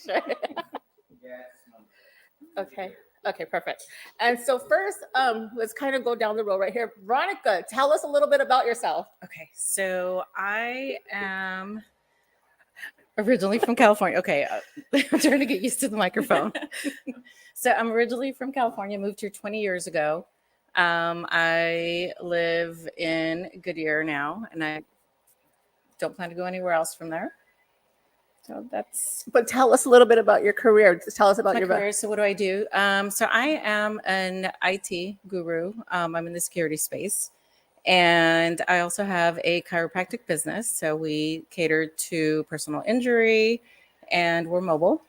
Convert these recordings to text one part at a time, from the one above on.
Sure. Okay, perfect. And so first, let's kind of go down the road right here. Veronica, tell us a little bit about yourself. Okay, so I am originally from California. Okay, I'm trying to get used to the microphone. So I'm originally from California, moved here 20 years ago. I live in Goodyear now, and I don't plan to go anywhere else from there. So that's But tell us a little bit about your career. Just tell us about my your career. So what do I do? So I am an IT guru. I'm in the security space. And I also have a chiropractic business. So we cater to personal injury and we're mobile.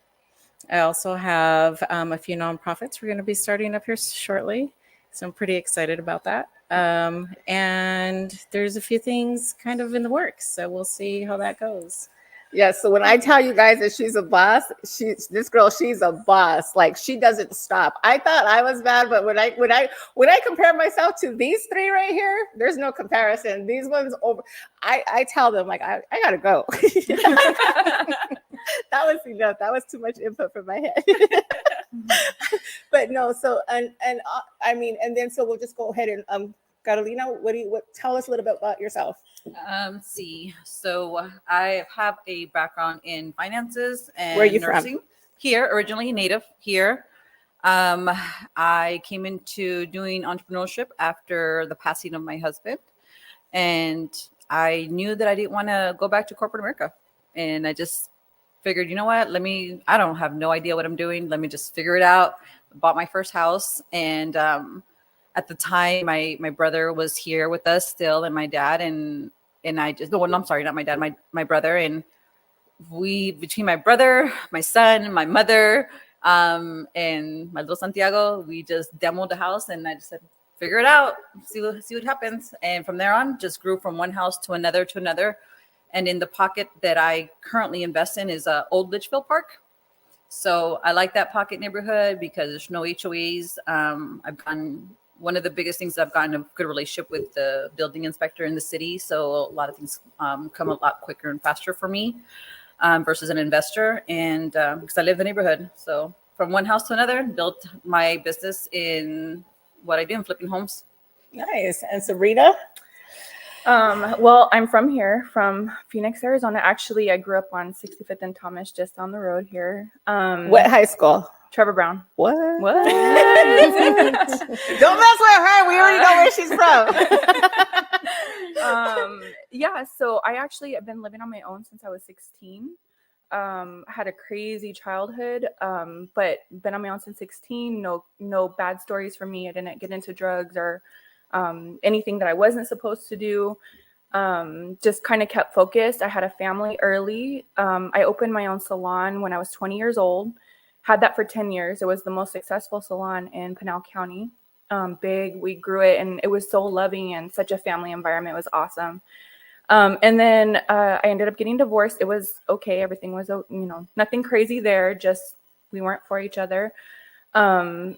I also have a few nonprofits we're going to be starting up here shortly. So I'm pretty excited about that. And there's a few things kind of in the works. So we'll see how that goes. Yeah, so when I tell you guys that she's a boss, she's a boss. Like she doesn't stop. I thought I was bad, but when I compare myself to these three right here, there's no comparison. These ones over, I tell them like I gotta go. That was enough. That was too much input for my head. But no, so I mean, and then so we'll just go ahead and Carolina, tell us a little bit about yourself. So I have a background in finances and Where are you nursing. from? Here, originally native here. I came into doing entrepreneurship after the passing of my husband, and I knew that I didn't want to go back to corporate America, and I just figured, you know what? I don't have no idea what I'm doing. Let me just figure it out. Bought my first house, and at the time, my brother was here with us still, and my dad, and I just, no, I'm sorry, not my dad, my brother, and we, between my brother, my son, my mother, and my little Santiago, we just demoed the house, and I just said, figure it out, see what happens, and from there on, just grew from one house to another, and in the pocket that I currently invest in is Old Litchfield Park. So I like that pocket neighborhood because there's no HOAs. One of the biggest things I've gotten a good relationship with the building inspector in the city. So a lot of things come a lot quicker and faster for me versus an investor. And because I live in the neighborhood. So from one house to another, built my business in what I do in flipping homes. Nice. And Sabrina? Well, I'm from here, from Phoenix, Arizona. Actually, I grew up on 65th and Thomas, just down the road here. What high school? Trevor Brown. What? What? Don't mess with her. We already know where she's from. Yeah, so I actually have been living on my own since I was 16. Had a crazy childhood, but been on my own since 16. No bad stories for me. I didn't get into drugs or anything that I wasn't supposed to do. Just kind of kept focused. I had a family early. I opened my own salon when I was 20 years old. Had that for 10 years. It was the most successful salon in Pinal County. Big, we grew it, and it was so loving and such a family environment. It was awesome. And then I ended up getting divorced. It was okay. Everything was, nothing crazy there. Just we weren't for each other. And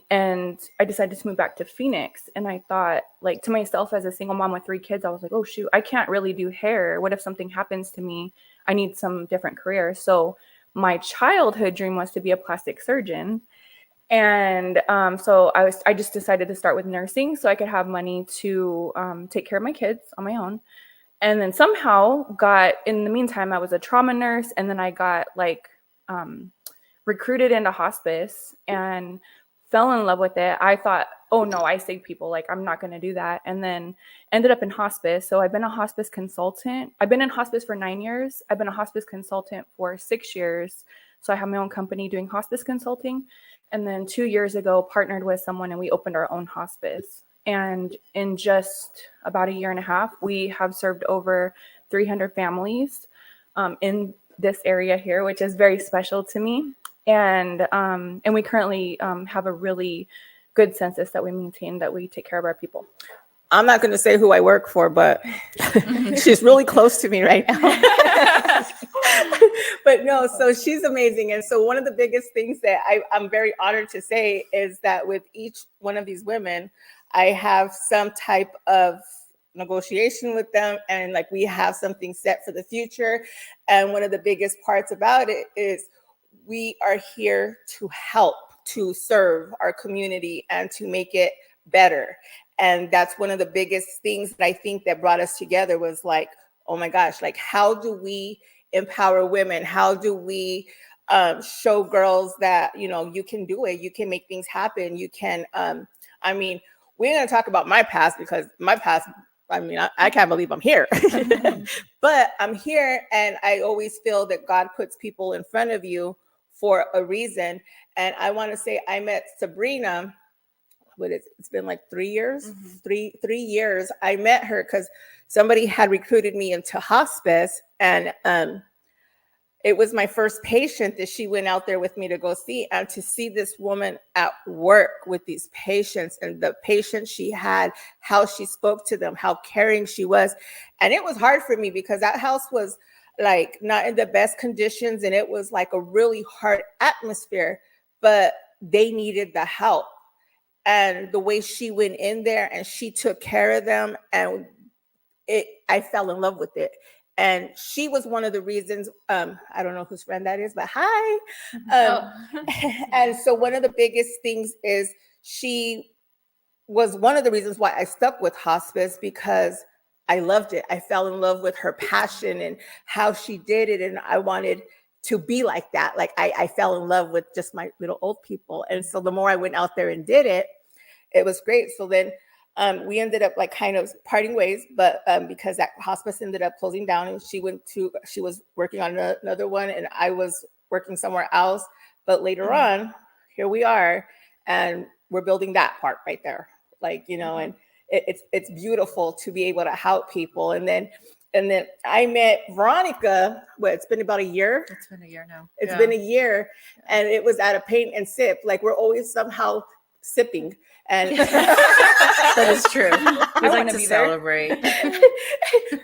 I decided to move back to Phoenix. And I thought, like, to myself as a single mom with 3 kids, I was like, oh, shoot, I can't really do hair. What if something happens to me? I need some different career. So my childhood dream was to be a plastic surgeon. And so I just decided to start with nursing so I could have money to take care of my kids on my own. And then somehow in the meantime, I was a trauma nurse. And then I got recruited into hospice and fell in love with it. I thought, oh no, I save people. Like, I'm not going to do that. And then ended up in hospice. So I've been a hospice consultant. I've been in hospice for 9 years. I've been a hospice consultant for 6 years. So I have my own company doing hospice consulting. And then 2 years ago, partnered with someone and we opened our own hospice. And in just about a year and a half, we have served over 300 families in this area here, which is very special to me. And we currently have a really good census that we maintain, that we take care of our people. I'm not going to say who I work for, but she's really close to me right now. But no, so she's amazing. And so one of the biggest things that I'm very honored to say is that with each one of these women, I have some type of negotiation with them, and like we have something set for the future. And one of the biggest parts about it is we are here to help, to serve our community and to make it better. And that's one of the biggest things that I think that brought us together was like, oh my gosh, like how do we empower women? How do we show girls that, you know, you can do it, you can make things happen, you can, I mean, we're gonna talk about my past because my past, I mean, I can't believe I'm here, but I'm here and I always feel that God puts people in front of you for a reason. And I wanna say I met Sabrina, but it's been like 3 years, three years. I met her because somebody had recruited me into hospice, and it was my first patient that she went out there with me to go see, and to see this woman at work with these patients and the patients she had, how she spoke to them, how caring she was. And it was hard for me because that house was like not in the best conditions and it was like a really hard atmosphere, but they needed the help. And the way she went in there and she took care of them, and I fell in love with it. And she was one of the reasons, I don't know whose friend that is, but hi. And so one of the biggest things is she was one of the reasons why I stuck with hospice, because I loved it. I fell in love with her passion and how she did it. And I wanted to be like that. Like I fell in love with just my little old people. And so the more I went out there and did it, it was great. So then we ended up like kind of parting ways, but because that hospice ended up closing down and she was working on another one and I was working somewhere else. But later on, here we are, and we're building that part right there. Like, you know, and it's beautiful to be able to help people. And then I met Veronica. It's been about a year. It's been a year now. It's been a year, and it was at a paint and sip. Like we're always somehow sipping, and that is true. We like to celebrate.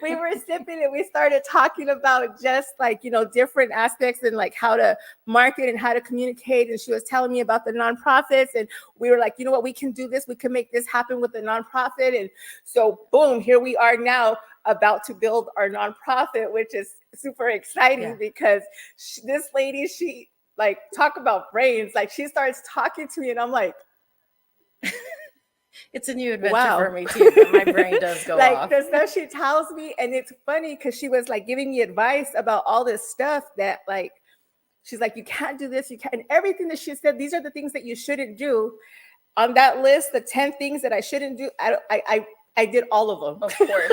We were sipping and we started talking about just like, you know, different aspects and like how to market and how to communicate. And she was telling me about the nonprofits, and we were like, you know what, we can do this. We can make this happen with the nonprofit. And so boom, here we are now about to build our nonprofit, which is super exciting because this lady, she like talk about brains. Like she starts talking to me and I'm like, it's a new adventure for me too, but my brain does go like off. the stuff she tells me, and it's funny because she was like giving me advice about all this stuff that like she's like, you can't do this, you can't, and everything that she said, these are the things that you shouldn't do. On that list, the 10 things that I shouldn't do, I did all of them. Of course.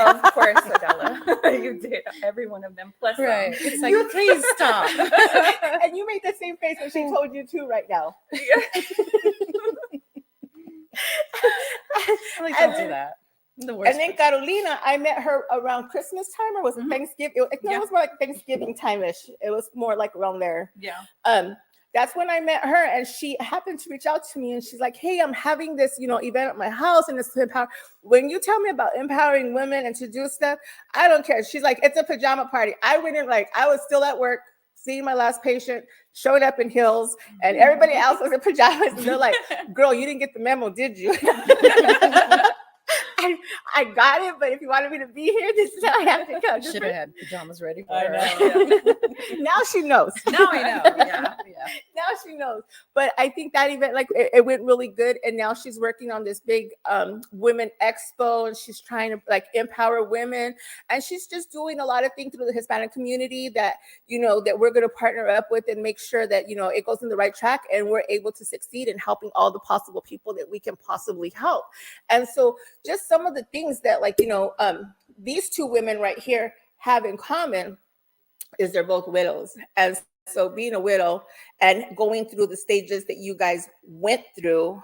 Of course, Adela. You did every one of them. Plus right. It's like, please stop. And you made the same face when she told you too right now. Like, don't do that. The worst. And then Carolina, I met her around Christmas time, or was it Thanksgiving? It was more like Thanksgiving time-ish. It was more like around there. Yeah. That's when I met her, and she happened to reach out to me, and she's like, hey, I'm having this, you know, event at my house, and it's to empower. When you tell me about empowering women and to do stuff, I don't care. She's like, it's a pajama party. I went in like, I was still at work, seeing my last patient, showed up in heels, and everybody else was in pajamas, and they're like, girl, you didn't get the memo, did you? I got it, but if you wanted me to be here, this is how I have to come. Should have had pajamas ready for I her. know. Now she knows. Now I know. Yeah. Now she knows. But I think that event, like it went really good. And now she's working on this big women expo, and she's trying to like empower women. And she's just doing a lot of things through the Hispanic community that, you know, that we're going to partner up with and make sure that, you know, it goes in the right track and we're able to succeed in helping all the possible people that we can possibly help. And so just some of the things that, like, you know, these two women right here have in common is they're both widows. And so being a widow and going through the stages that you guys went through,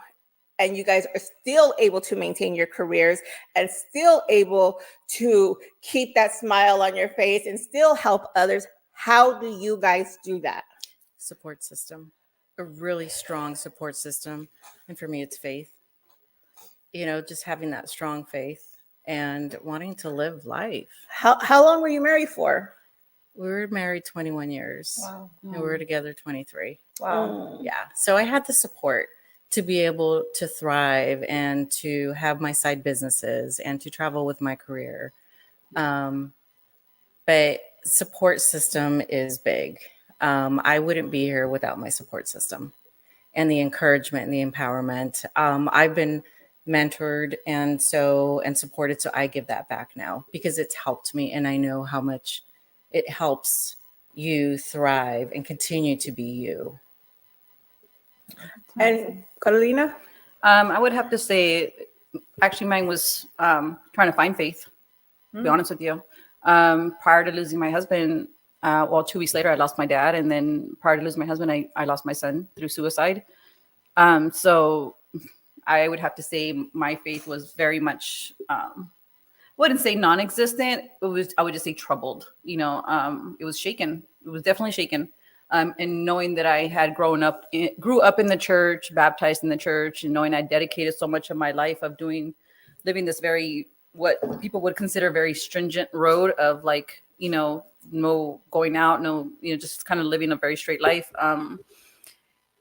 and you guys are still able to maintain your careers and still able to keep that smile on your face and still help others. How do you guys do that? Support system, a really strong support system. And for me, it's faith. You know, just having that strong faith and wanting to live life. How long were you married for? We were married 21 years. Wow. And we were together 23. Wow. Yeah. So I had the support to be able to thrive and to have my side businesses and to travel with my career. But support system is big. I wouldn't be here without my support system and the encouragement and the empowerment. I've been mentored and supported, so I give that back now because it's helped me, and I know how much it helps you thrive and continue to be you. And Carolina? I would have to say, actually, mine was trying to find faith, to be honest with you. Prior to losing my husband, 2 weeks later, I lost my dad. And then prior to losing my husband, I lost my son through suicide. So I would have to say my faith was very much, wouldn't say non-existent. I would just say troubled. It was shaken. It was definitely shaken. And knowing that I had grew up in the church, baptized in the church, and knowing I dedicated so much of my life of living this very, what people would consider very stringent road of no going out, no, just kind of living a very straight life,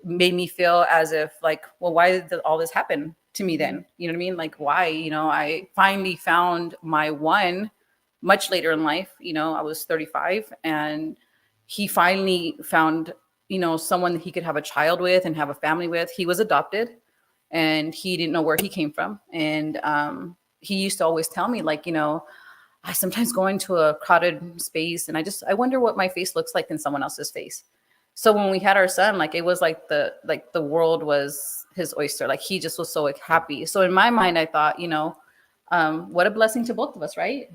made me feel as if why did all this happen to me then? You know what I mean? Like, why? I finally found my one much later in life. I was 35, and he finally found, someone that he could have a child with and have a family with. He was adopted, and he didn't know where he came from. And he used to always tell me, I sometimes go into a crowded space and I wonder what my face looks like in someone else's face. So when we had our son, it was like the world was his oyster. He just was so happy. So in my mind, I thought, what a blessing to both of us, right?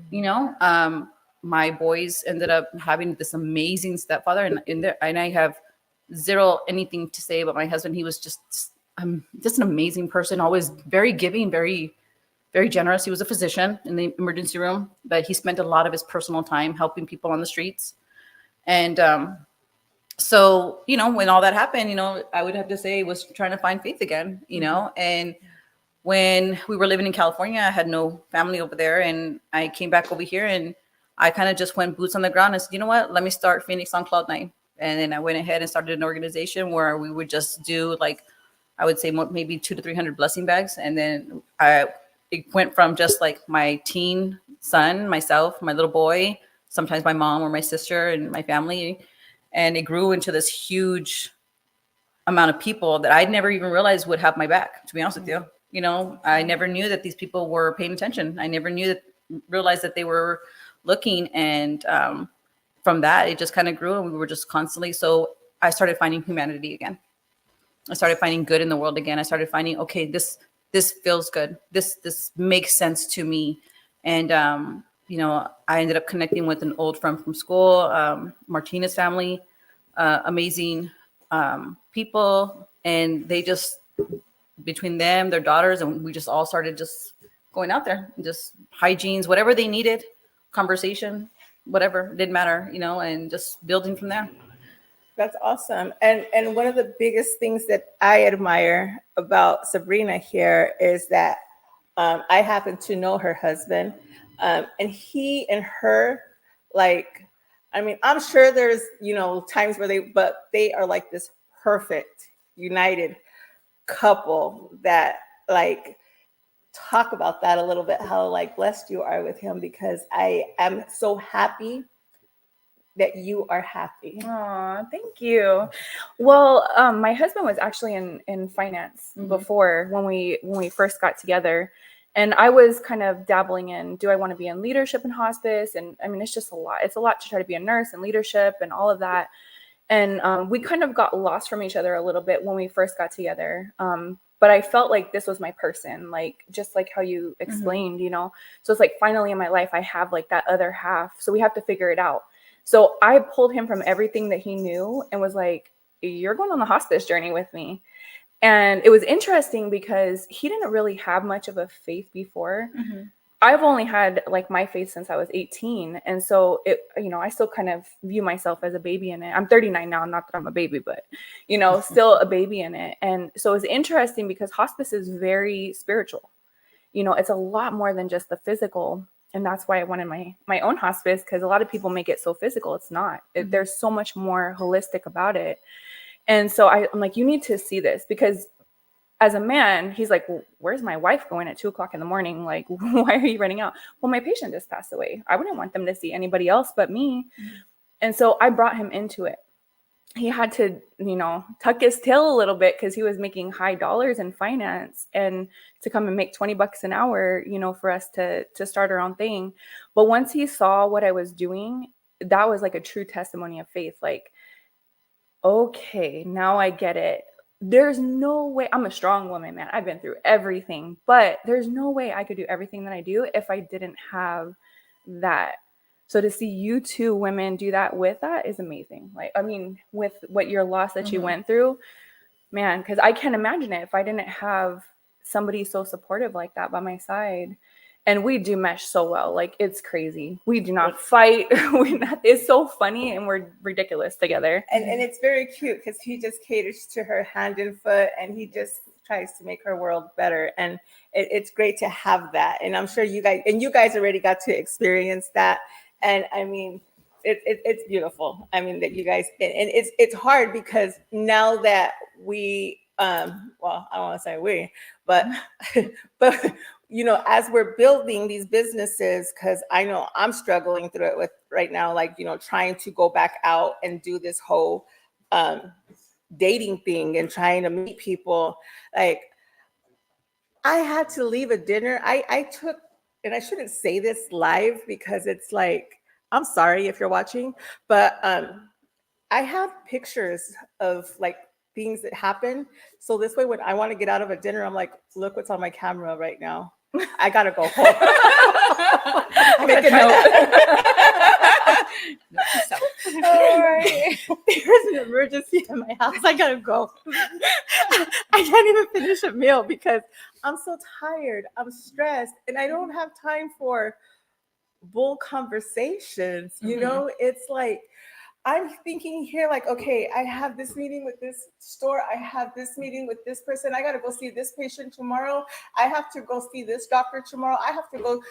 My boys ended up having this amazing stepfather, and I have zero anything to say about my husband. He was just an amazing person, always very giving, very, very generous. He was a physician in the emergency room, but he spent a lot of his personal time helping people on the streets. And so, when all that happened, I would have to say was trying to find faith again, and when we were living in California, I had no family over there, and I came back over here, and I kind of just went boots on the ground and said, you know what, let me start Phoenix on Cloud 9. And then I went ahead and started an organization where we would just do I would say maybe 200 to 300 blessing bags. And then it went from just my teen son, myself, my little boy, sometimes my mom or my sister and my family. And it grew into this huge amount of people that I'd never even realized would have my back, to be honest with you. I never knew that these people were paying attention. I never realized that they were looking. And from that, it just kind of grew, and we were just constantly. So I started finding humanity again. I started finding good in the world again. I started finding, okay, this feels good. This makes sense to me. And, I ended up connecting with an old friend from school, Martinez family, amazing people. And they just, between them, their daughters, and we just all started just going out there, and just hygienes, whatever they needed, conversation, whatever, didn't matter, and just building from there. That's awesome. And one of the biggest things that I admire about Sabrina here is that I happen to know her husband, and he and her, I'm sure there's, times where they are like this perfect, united couple that talk about that a little bit, how blessed you are with him, because I am so happy that you are happy. Aw, thank you. Well, my husband was actually in finance before when we first got together. And I was kind of dabbling in, do I want to be in leadership in hospice? And I mean, it's just a lot. It's a lot to try to be a nurse and leadership and all of that. And we kind of got lost from each other a little bit when we first got together. But I felt like this was my person, just like how you explained, So it's finally in my life, I have that other half. So we have to figure it out. So I pulled him from everything that he knew and was like, you're going on the hospice journey with me. And it was interesting because he didn't really have much of a faith before. I've only had my faith since I was 18. And so I still kind of view myself as a baby in it. I'm 39 now, not that I'm a baby, but, still a baby in it. And so it's interesting because hospice is very spiritual. It's a lot more than just the physical. And that's why I wanted my own hospice, because a lot of people make it so physical. It's not. There's so much more holistic about it. And so I'm like, you need to see this, because as a man, he's like, well, where's my wife going at 2:00 in the morning? Why are you running out? Well, my patient just passed away. I wouldn't want them to see anybody else but me. And so I brought him into it. he had to, tuck his tail a little bit because he was making high dollars in finance, and to come and make $20 an hour, for us to start our own thing. But once he saw what I was doing, that was like a true testimony of faith. Like, okay, now I get it. There's no way. I'm a strong woman, man. I've been through everything, but there's no way I could do everything that I do if I didn't have that. So to see you two women do that with that is amazing. Like, I mean, with what your loss that you went through, man, because I can't imagine it if I didn't have somebody so supportive like that by my side. And we do mesh so well. Like, it's crazy. We do not fight. It's so funny, and we're ridiculous together. And it's very cute because he just caters to her hand and foot, and he just tries to make her world better. And it's great to have that. And I'm sure you guys already got to experience that. And I mean, it's beautiful. I mean, that you guys, and it's hard because now that we, well, I don't want to say we, but as we're building these businesses, because I know I'm struggling through it with right now, like, trying to go back out and do this whole dating thing and trying to meet people. Like, I had to leave a dinner. I took, and I shouldn't say this live because it's like, I'm sorry if you're watching, but I have pictures of like things that happen. So this way, when I want to get out of a dinner, I'm like, look what's on my camera right now. I gotta go home. Make a note. All right. There's an emergency in my house. I gotta go. I can't even finish a meal because I'm so tired. I'm stressed, and I don't have time for bull conversations. It's like, I'm thinking here, like, okay, I have this meeting with this store. I have this meeting with this person. I got to go see this patient tomorrow. I have to go see this doctor tomorrow. I have to go,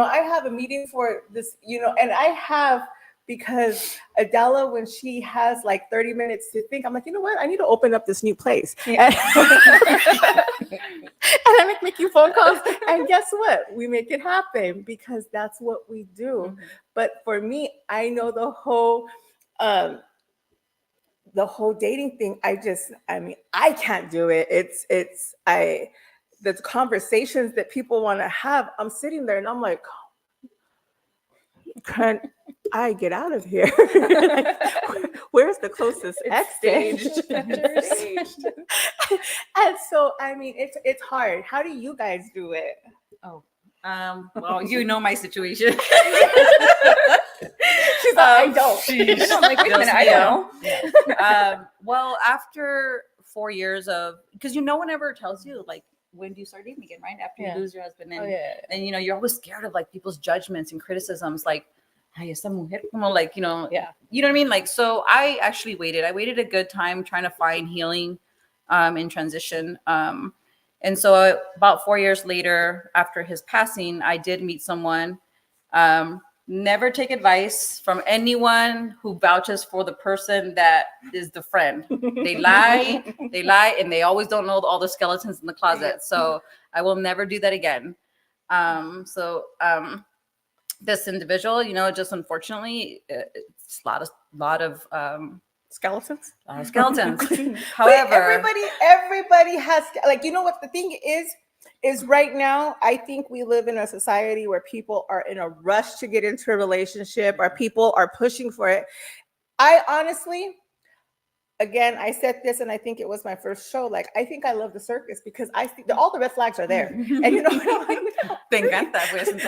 I have a meeting for this, and I have, because Adela, when she has like 30 minutes to think, I'm like, you know what? I need to open up this new place. Yeah. And I make you phone calls. And guess what? We make it happen because that's what we do. Mm-hmm. But for me, I know the whole dating thing, I can't do it. The conversations that people want to have, I'm sitting there and I'm like, can I get out of here? Like, where's the closest exit? And so, I mean, it's hard. How do you guys do it? Oh, well, my situation. She's like, I don't. I'm like, wait a minute, I know. Yeah. Well, after 4 years of, because whenever it tells you, like, when do you start dating again, right? After you lose your husband. And, you're always scared of, like, people's judgments and criticisms, like, ay, esa mujer, como, like, you know what I mean? Like, so I actually waited. I waited a good time trying to find healing in transition. And so about 4 years later, after his passing, I did meet someone. Never take advice from anyone who vouches for the person that is the friend. They lie, and they always don't know all the skeletons in the closet. So I will never do that again. This individual, just unfortunately, it's a lot of skeletons. However, everybody has, like, what the thing is right now, I think we live in a society where people are in a rush to get into a relationship, or people are pushing for it. I honestly, again, I said this, and I think it was my first show. Like, I think I love the circus because I think all the red flags are there. And I'm like, look at how pretty. I'm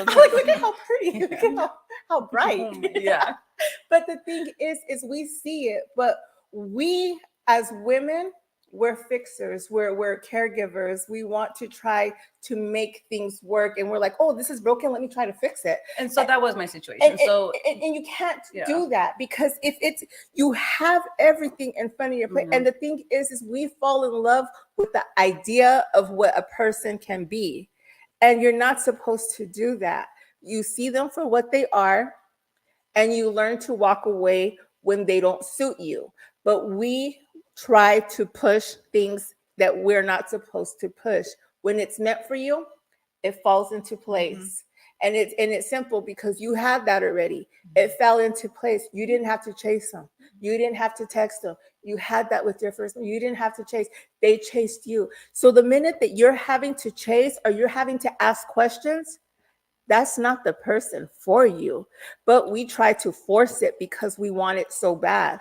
like, look at how pretty. Look at how bright. Yeah. But the thing is we see it, but we as women, we're fixers, we're caregivers. We want to try to make things work, and we're like, oh, this is broken, let me try to fix it. And so that was my situation. And you can't do that, because if it's, you have everything in front of your plate. And the thing is we fall in love with the idea of what a person can be, and you're not supposed to do that. You see them for what they are, and you learn to walk away when they don't suit you. But we try to push things that we're not supposed to push. When it's meant for you, it falls into place. And it's simple, because you have that already. It fell into place. You didn't have to chase them. You didn't have to text them. You had that with your first one. You didn't have to chase. They chased you. So the minute that you're having to chase or you're having to ask questions, that's not the person for you. But we try to force it because we want it so bad.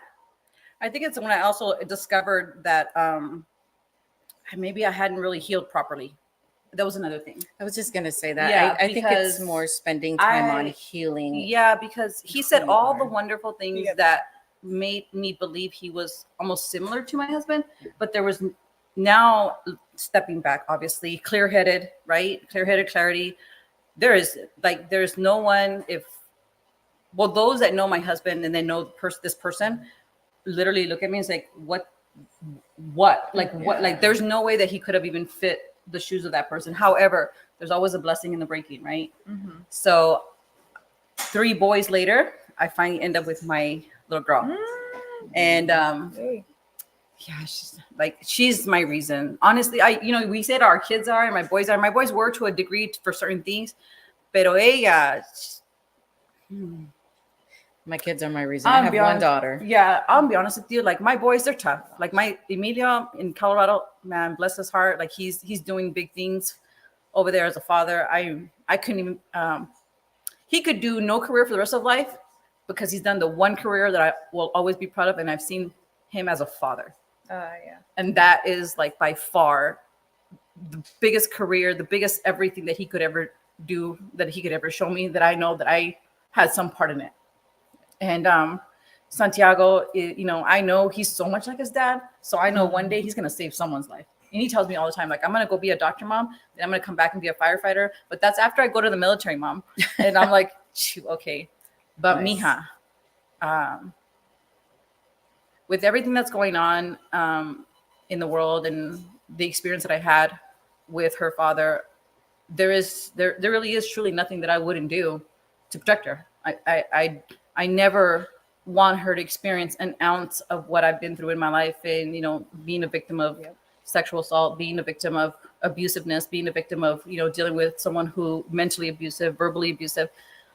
I think it's when I also discovered that maybe I hadn't really healed properly. That was another thing. I was just gonna say that. Yeah, I think it's because more spending time on I- healing. Yeah, because he said Who you all the are. wonderful things Yeah. that made me believe he was almost similar to my husband, but there was now stepping back, obviously, clear-headed, right? Clear-headed clarity. There's no one those that know my husband and they know this person literally look at me and say, what, like, there's no way that he could have even fit the shoes of that person. However, there's always a blessing in the breaking, right? Mm-hmm. So 3 boys later, I finally end up with my little girl. And yeah, she's my reason. Honestly, we said our kids are and my boys were to a degree for certain things, pero ella, My kids are my reason. I have one daughter. Yeah, I'll be honest with you. Like my boys, they're tough. Like my Emilio in Colorado, man, bless his heart. Like he's doing big things over there as a father. I couldn't even. He could do no career for the rest of life because he's done the one career that I will always be proud of, and I've seen him as a father. Yeah. And that is like by far the biggest career, the biggest everything that he could ever do, that he could ever show me, that I know that I had some part in it. And Santiago, I know he's so much like his dad. So I know one day he's going to save someone's life. And he tells me all the time, like, I'm going to go be a doctor, mom. Then I'm going to come back and be a firefighter. But that's after I go to the military, mom. And I'm like, okay. But Nice. mija, with everything that's going on in the world and the experience that I had with her father, there really is truly nothing that I wouldn't do to protect her. I never want her to experience an ounce of what I've been through in my life, and being a victim of sexual assault, being a victim of abusiveness, being a victim of dealing with someone who mentally abusive, verbally abusive.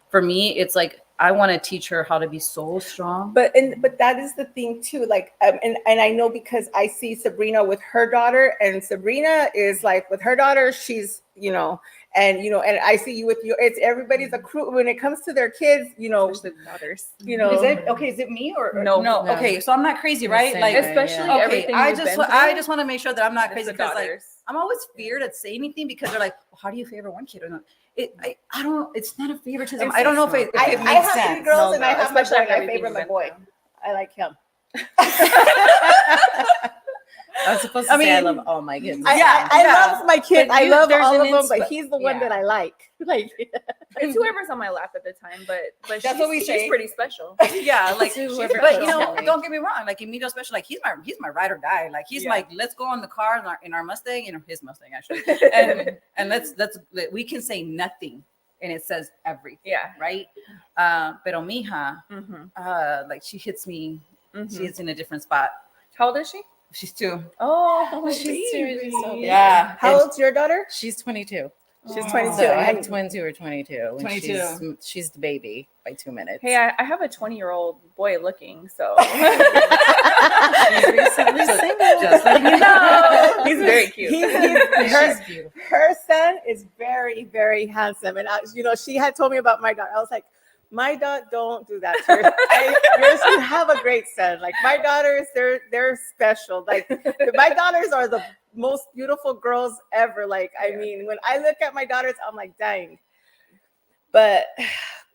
For me, it's like I want to teach her how to be so strong. But that is the thing too. Like, and I know because I see Sabrina with her daughter, and Sabrina is like with her daughter, she's and I see you with your. It's everybody's a crew when it comes to their kids. Especially the daughters. Is it me or No. Okay, so I'm not crazy, right? Same Like, way, Especially yeah. okay, everything I you've just been I through, just want to make sure that I'm not it's crazy the because like daughters. I'm always feared to say anything because they're like, well, how do you favor one kid or not? I don't. It's not a favoritism. I don't know if it I makes have sense. 3 girls and I have my especially boy. after I everything favor you've my been boy. through. I like him. I was supposed to I say I mean, love all my kids. I love my kids. But I love there's all an of them, but insp- he's the one yeah. that I like. Like, It's whoever's on my lap at the time, but That's what we she's say. pretty special. Yeah, like, To whoever but feels me. don't get me wrong. Like Emilio, especially, like he's my ride or die. Like he's Yeah. like, let's go on the car in our Mustang, his Mustang actually, and let's we can say nothing, and it says everything. Yeah. Right. Pero mija, Mm-hmm. like she hits me. Mm-hmm. She's in a different spot. How old is she? She's 2. Oh, She's so big. Yeah. how old's your daughter? She's 22. She's Oh. 22. So I have and- twins who are 22. And 22. She's the baby by 2 minutes. Hey, I have a 20-year-old boy looking, so She's recently single. Just letting you know. he's very cute. her, She's beautiful. her son is very, very handsome. And she had told me about my daughter. I was like, my daughter, don't do that to her. You have a great son. Like my daughters, they're special. Like my daughters are the most beautiful girls ever. Like, I mean, when I look at my daughters, I'm like, dang. But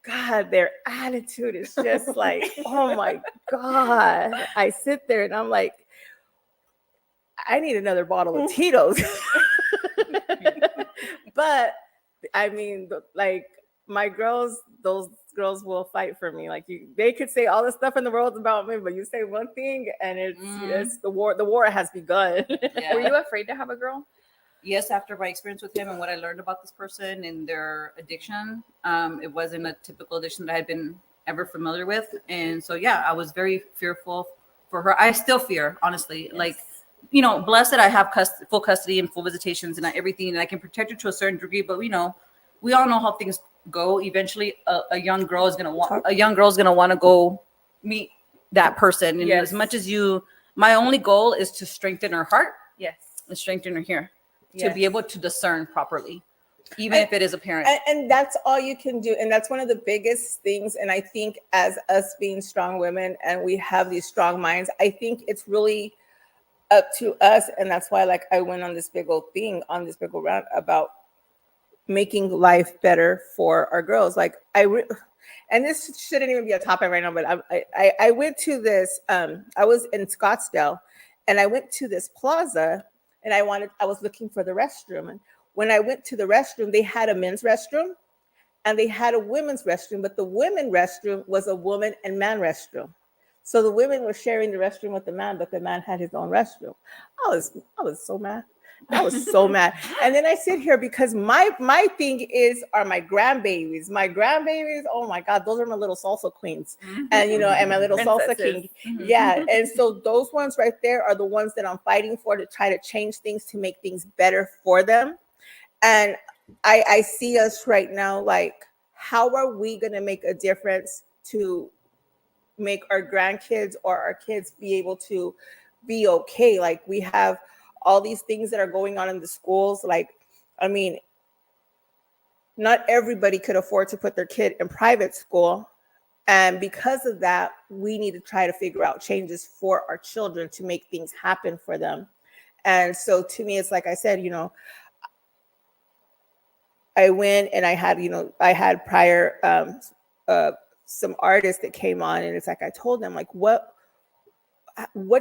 God, their attitude is just like, oh my God. I sit there and I'm like, I need another bottle of Tito's. But I mean, like my girls, those girls will fight for me. Like they could say all the stuff in the world about me, but you say one thing and it's the war. The war has begun. Yeah. Were you afraid to have a girl? Yes, after my experience with him and what I learned about this person and their addiction, it wasn't a typical addiction that I had been ever familiar with. And so, yeah, I was very fearful for her. I still fear, honestly. Like, blessed that I have full custody and full visitations and everything, and I can protect her to a certain degree. But we all know how things go. Eventually, a young girl is gonna want to go meet that person. And Yes. as much as you My only goal is to strengthen her heart Yes. and strengthen her here to Yes. be able to discern properly, even if it is a parent. And that's all you can do. And that's one of the biggest things. And I think as us being strong women and we have these strong minds, I think it's really up to us. And that's why, like, I went on this big old thing, on this big old rant about making life better for our girls. Like, and this shouldn't even be a topic right now, but I went to this, I was in Scottsdale and I went to this plaza and I was looking for the restroom. And when I went to the restroom, they had a men's restroom and they had a women's restroom, but the women's restroom was a woman and man restroom. So the women were sharing the restroom with the man, but the man had his own restroom. I was so mad. I was so mad. And then I sit here because my thing are my grandbabies. My grandbabies, oh my God, those are my little salsa queens. And and my little salsa king. Yeah. And so those ones right there are the ones that I'm fighting for, to try to change things, to make things better for them. And I see us right now, like, how are we gonna make a difference to make our grandkids or our kids be able to be okay? Like, we have all these things that are going on in the schools. Like, I mean, not everybody could afford to put their kid in private school. And because of that, we need to try to figure out changes for our children to make things happen for them. And so to me, it's like I said, I went and I had prior some artists that came on, and it's like I told them, like, what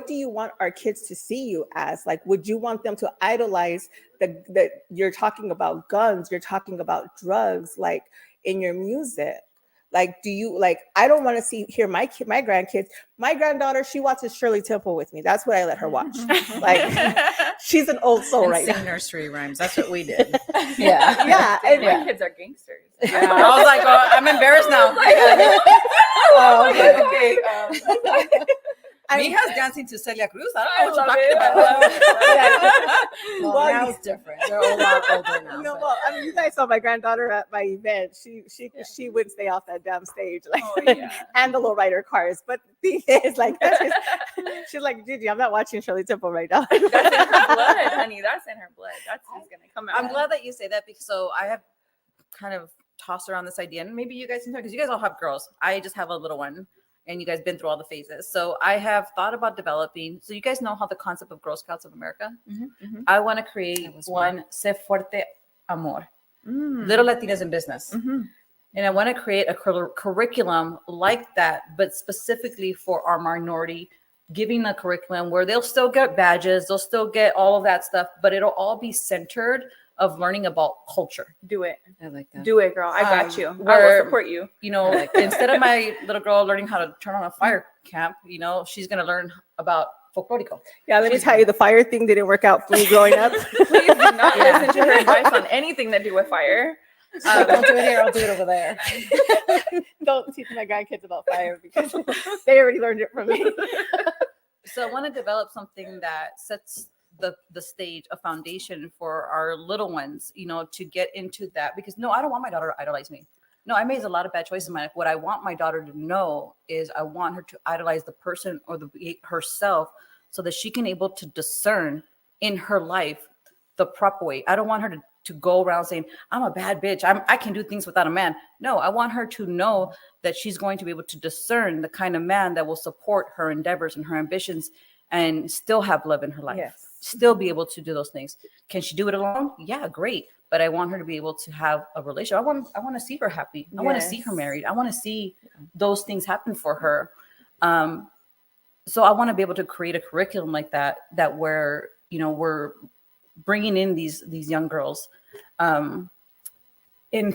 do you want our kids to see you as? Like, would you want them to idolize the you're talking about guns, you're talking about drugs, like, in your music? Like, do you, like, I don't want to hear my grandkids. My granddaughter, she watches Shirley Temple with me. That's what I let her watch. Like, she's an old soul right sing now. nursery rhymes. That's what we did. Yeah. And my kids are gangsters. I was like, oh, I'm embarrassed now. Okay. Mija's dancing to Celia Cruz. I don't know I what you're love talking it. about. Well, Well, now it's different. They're a lot older now. No, but- well, I mean, you guys saw my granddaughter at my event. She would stay off that damn stage, like, Oh, yeah. and the lowrider cars. But the thing is, like, she's like, Gigi, I'm not watching Shirley Temple right now. That's in her blood, honey. That's in her blood. That's just gonna come out. I'm glad that you say that, because so I have kind of tossed around this idea, and maybe you guys can talk, because you guys all have girls. I just have a little one, and you guys been through all the phases. So I have thought about developing. So you guys know how the concept of Girl Scouts of America. I want to create one Se Fuerte Amor, Little Latinas in Business. And I want to create a curriculum like that, but specifically for our minority, giving a curriculum where they'll still get badges, they'll still get all of that stuff, but it'll all be centered of learning about culture. Do it. I like that. Do it, girl. I got you. I where- will support you. You know, instead of my little girl learning how to turn on a fire camp, she's going to learn about folklorico. Yeah, let me tell you, the fire thing didn't work out for me growing up. Please do not listen to her advice on anything that do with fire. Don't do it here. I'll do it over there. Don't teach my grandkids about fire because they already learned it from me. So I want to develop something that sets the stage, a foundation for our little ones, to get into that. Because no, I don't want my daughter to idolize me. No, I made a lot of bad choices in my life. What I want my daughter to know is I want her to idolize the person or herself, so that she can able to discern in her life the proper way. I don't want her to go around saying, I'm a bad bitch. I can do things without a man. No, I want her to know that she's going to be able to discern the kind of man that will support her endeavors and her ambitions and still have love in her life. Yes. Still be able to do those things. Can she do it alone? Yeah, great. But I want her to be able to have a relationship. I want to see her happy. I want to see her married. I want to see those things happen for her. So I want to be able to create a curriculum like that where, we're bringing in these young girls. And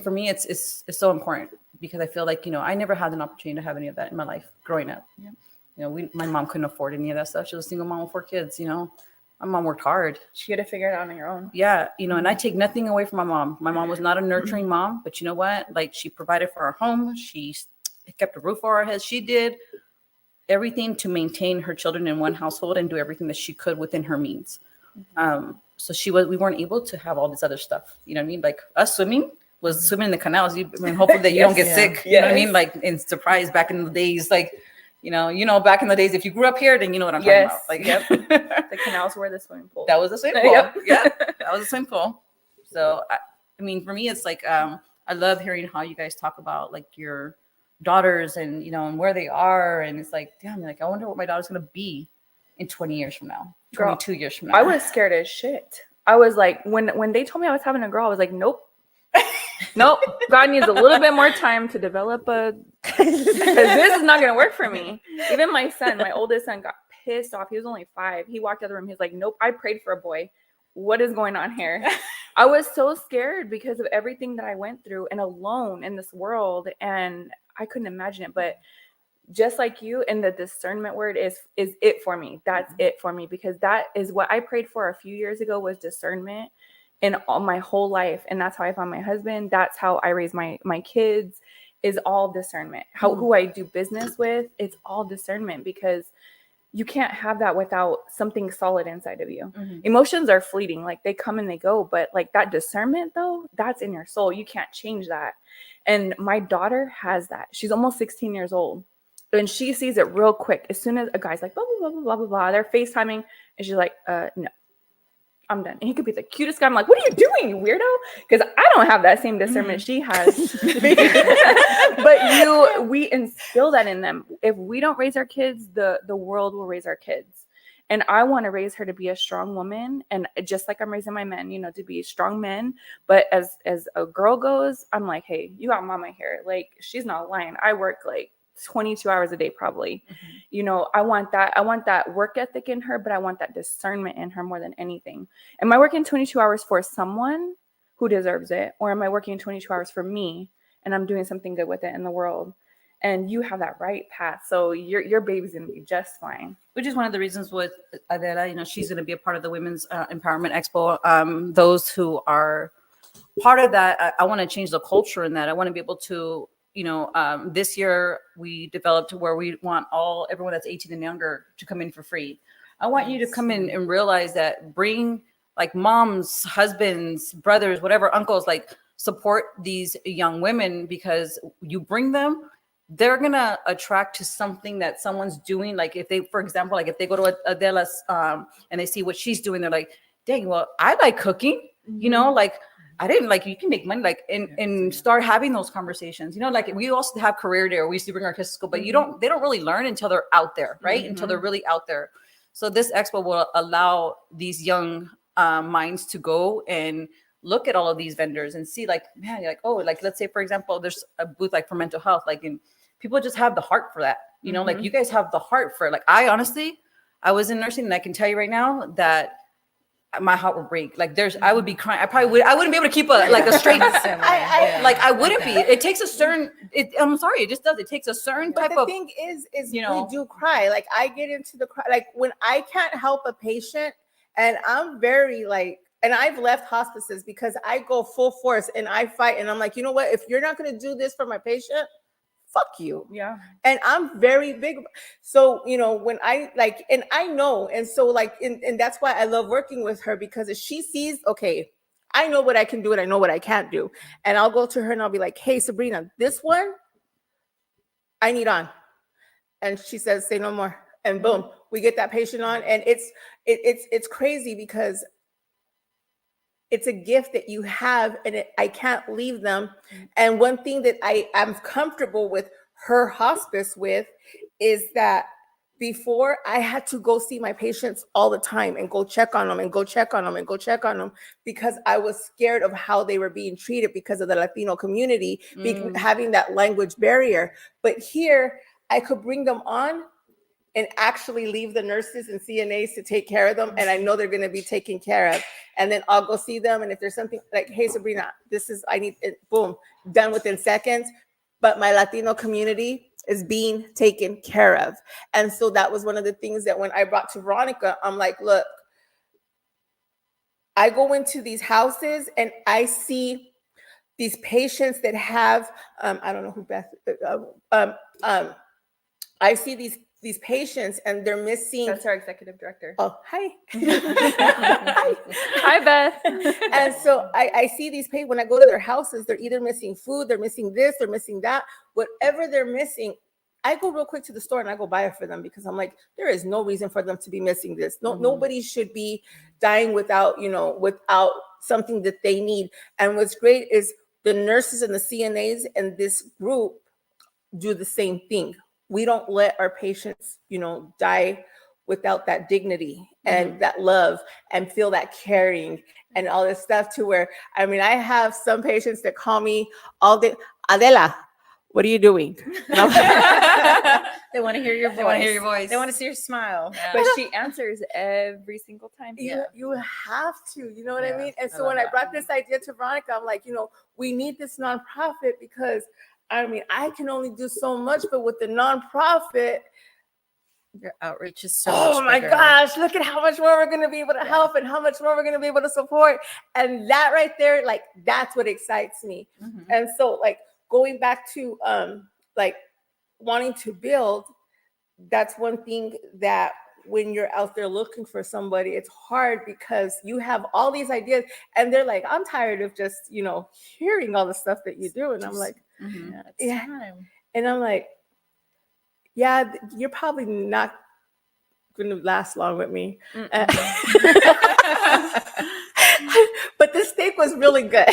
for me, it's so important, because I feel like, I never had an opportunity to have any of that in my life growing up. Yeah. My mom couldn't afford any of that stuff. She was a single mom with 4 kids, My mom worked hard. She had to figure it out on your own. Yeah. And I take nothing away from my mom. My mom was not a nurturing mom, but you know what? Like, she provided for our home. She kept a roof over our heads. She did everything to maintain her children in one household and do everything that she could within her means. So we weren't able to have all this other stuff. You know what I mean? Like, us swimming in the canals. Hopefully that you don't get sick. You know what I mean? Like, in surprise back in the days, like, back in the days, if you grew up here, then you know what I'm talking about. Like, yep. The canals were the swimming pool. That was the swimming pool. Yep. Yeah, that was the swimming pool. So, I mean, for me, it's like I love hearing how you guys talk about like your daughters and and where they are, and it's like, damn, like I wonder what my daughter's gonna be in 20 years from now, 22 years from now. I was scared as shit. I was like, when they told me I was having a girl, I was like, nope. Nope. God needs a little bit more time to develop because this is not gonna work for me. Even my son, my oldest son, got pissed off. He was only 5. He walked out of the room. He's like, nope, I prayed for a boy. What is going on here? I was so scared because of everything that I went through and alone in this world, and I couldn't imagine it. But just like you, and the discernment word is it for me. That's it for me, because that is what I prayed for a few years ago, was discernment in all my whole life. And that's how I found my husband. That's how I raise my kids, is all discernment. Who I do business with, it's all discernment, because you can't have that without something solid inside of you. Emotions are fleeting, like they come and they go, but like that discernment though, that's in your soul. You can't change that. And my daughter has that. She's almost 16 years old. And she sees it real quick. As soon as a guy's like, blah, blah, blah, blah, blah, blah, they're FaceTiming, and she's like, no, I'm done. And he could be the cutest guy. I'm like, what are you doing, you weirdo? Because I don't have that same discernment she has. But we instill that in them. If we don't raise our kids, the world will raise our kids. And I want to raise her to be a strong woman. And just like I'm raising my men, to be strong men. But as a girl goes, I'm like, hey, you got mama here. Like, she's not lying. I work like 22 hours a day, probably. I want that work ethic in her, but I want that discernment in her more than anything. Am I working 22 hours for someone who deserves it? Or am I working 22 hours for me and I'm doing something good with it in the world? And you have that right path. So your baby's going to be just fine. Which is one of the reasons with Adela, she's going to be a part of the Women's Empowerment Expo. Those who are part of that, I want to change the culture in that. I want to be able to, this year we developed where we want everyone that's 18 and younger to come in for free. I want you to come in and realize that, bring like moms, husbands, brothers, whatever, uncles, like support these young women, because you bring them, they're going to attract to something that someone's doing. Like if they, for example, like if they go to Adela's and they see what she's doing, they're like, dang, well, I like cooking, like I didn't like, you can make money, like, and start having those conversations, like we also have career day, or we used to bring our kids to school, but they don't really learn until they're out there, right? Until they're really out there. So this expo will allow these young minds to go and look at all of these vendors and see like, man, like, oh, like, let's say, for example, there's a booth like for mental health, like, and people just have the heart for that, like you guys have the heart for it. Like, I was in nursing, and I can tell you right now that my heart would break. Like I would be crying. I wouldn't be able to keep a straight, I wouldn't be. It takes a certain, I'm sorry, it just does. It takes a certain type of. The thing is we do cry. Like I get into the cry, like when I can't help a patient, and I'm very like, and I've left hospices because I go full force and I fight, and I'm like, you know what? If you're not going to do this for my patient, fuck you. Yeah. And I'm very big. So, when I like, and I know, and so like, and that's why I love working with her, because if she sees, okay, I know what I can do and I know what I can't do. And I'll go to her and I'll be like, hey, Sabrina, this one I need on. And she says, say no more. And boom, we get that patient on. And it's crazy, because it's a gift that you have, and I can't leave them. And one thing that I'm comfortable with her hospice with is that before, I had to go see my patients all the time and go check on them and go check on them and go check on them, because I was scared of how they were being treated because of the Latino community, having that language barrier. But here, I could bring them on and actually leave the nurses and CNAs to take care of them. And I know they're going to be taken care of. And then I'll go see them. And if there's something like, hey, Sabrina, I need it, boom, done within seconds. But my Latino community is being taken care of. And so that was one of the things that when I brought to Veronica, I'm like, look, I go into these houses and I see these patients that have, I don't know who Beth, I see these patients and they're missing. That's our executive director. Oh, hi. Hi, Beth. And so I see these patients, when I go to their houses, they're either missing food, they're missing this, they're missing that, whatever they're missing. I go real quick to the store and I go buy it for them because I'm like, there is no reason for them to be missing this. No, nobody should be dying without, without something that they need. And what's great is the nurses and the CNAs and this group do the same thing. We don't let our patients, die without that dignity and that love and feel that caring and all this stuff to where, I mean, I have some patients that call me all day, Adela, what are you doing? They want to hear your voice. They want to hear your voice. They want to see your smile. Yeah. But she answers every single time. You have to, you know what I Yeah, mean? And I so love when I that. brought this idea to Veronica, I'm like, we need this nonprofit because I mean, I can only do so much, but with the nonprofit, Your outreach is so oh much my bigger. gosh, look at how much more we're going to be able to help and how much more we're going to be able to support. And that right there, like, that's what excites me. Mhm. And so, like, going back to, like, wanting to build, that's one thing that when you're out there looking for somebody, it's hard because you have all these ideas and they're like, I'm tired of just, hearing all the stuff that you do. And I'm like, Mhm. Yeah, it's Yeah. time. and I'm like, yeah, you're probably not going to last long with me. But the steak was really good.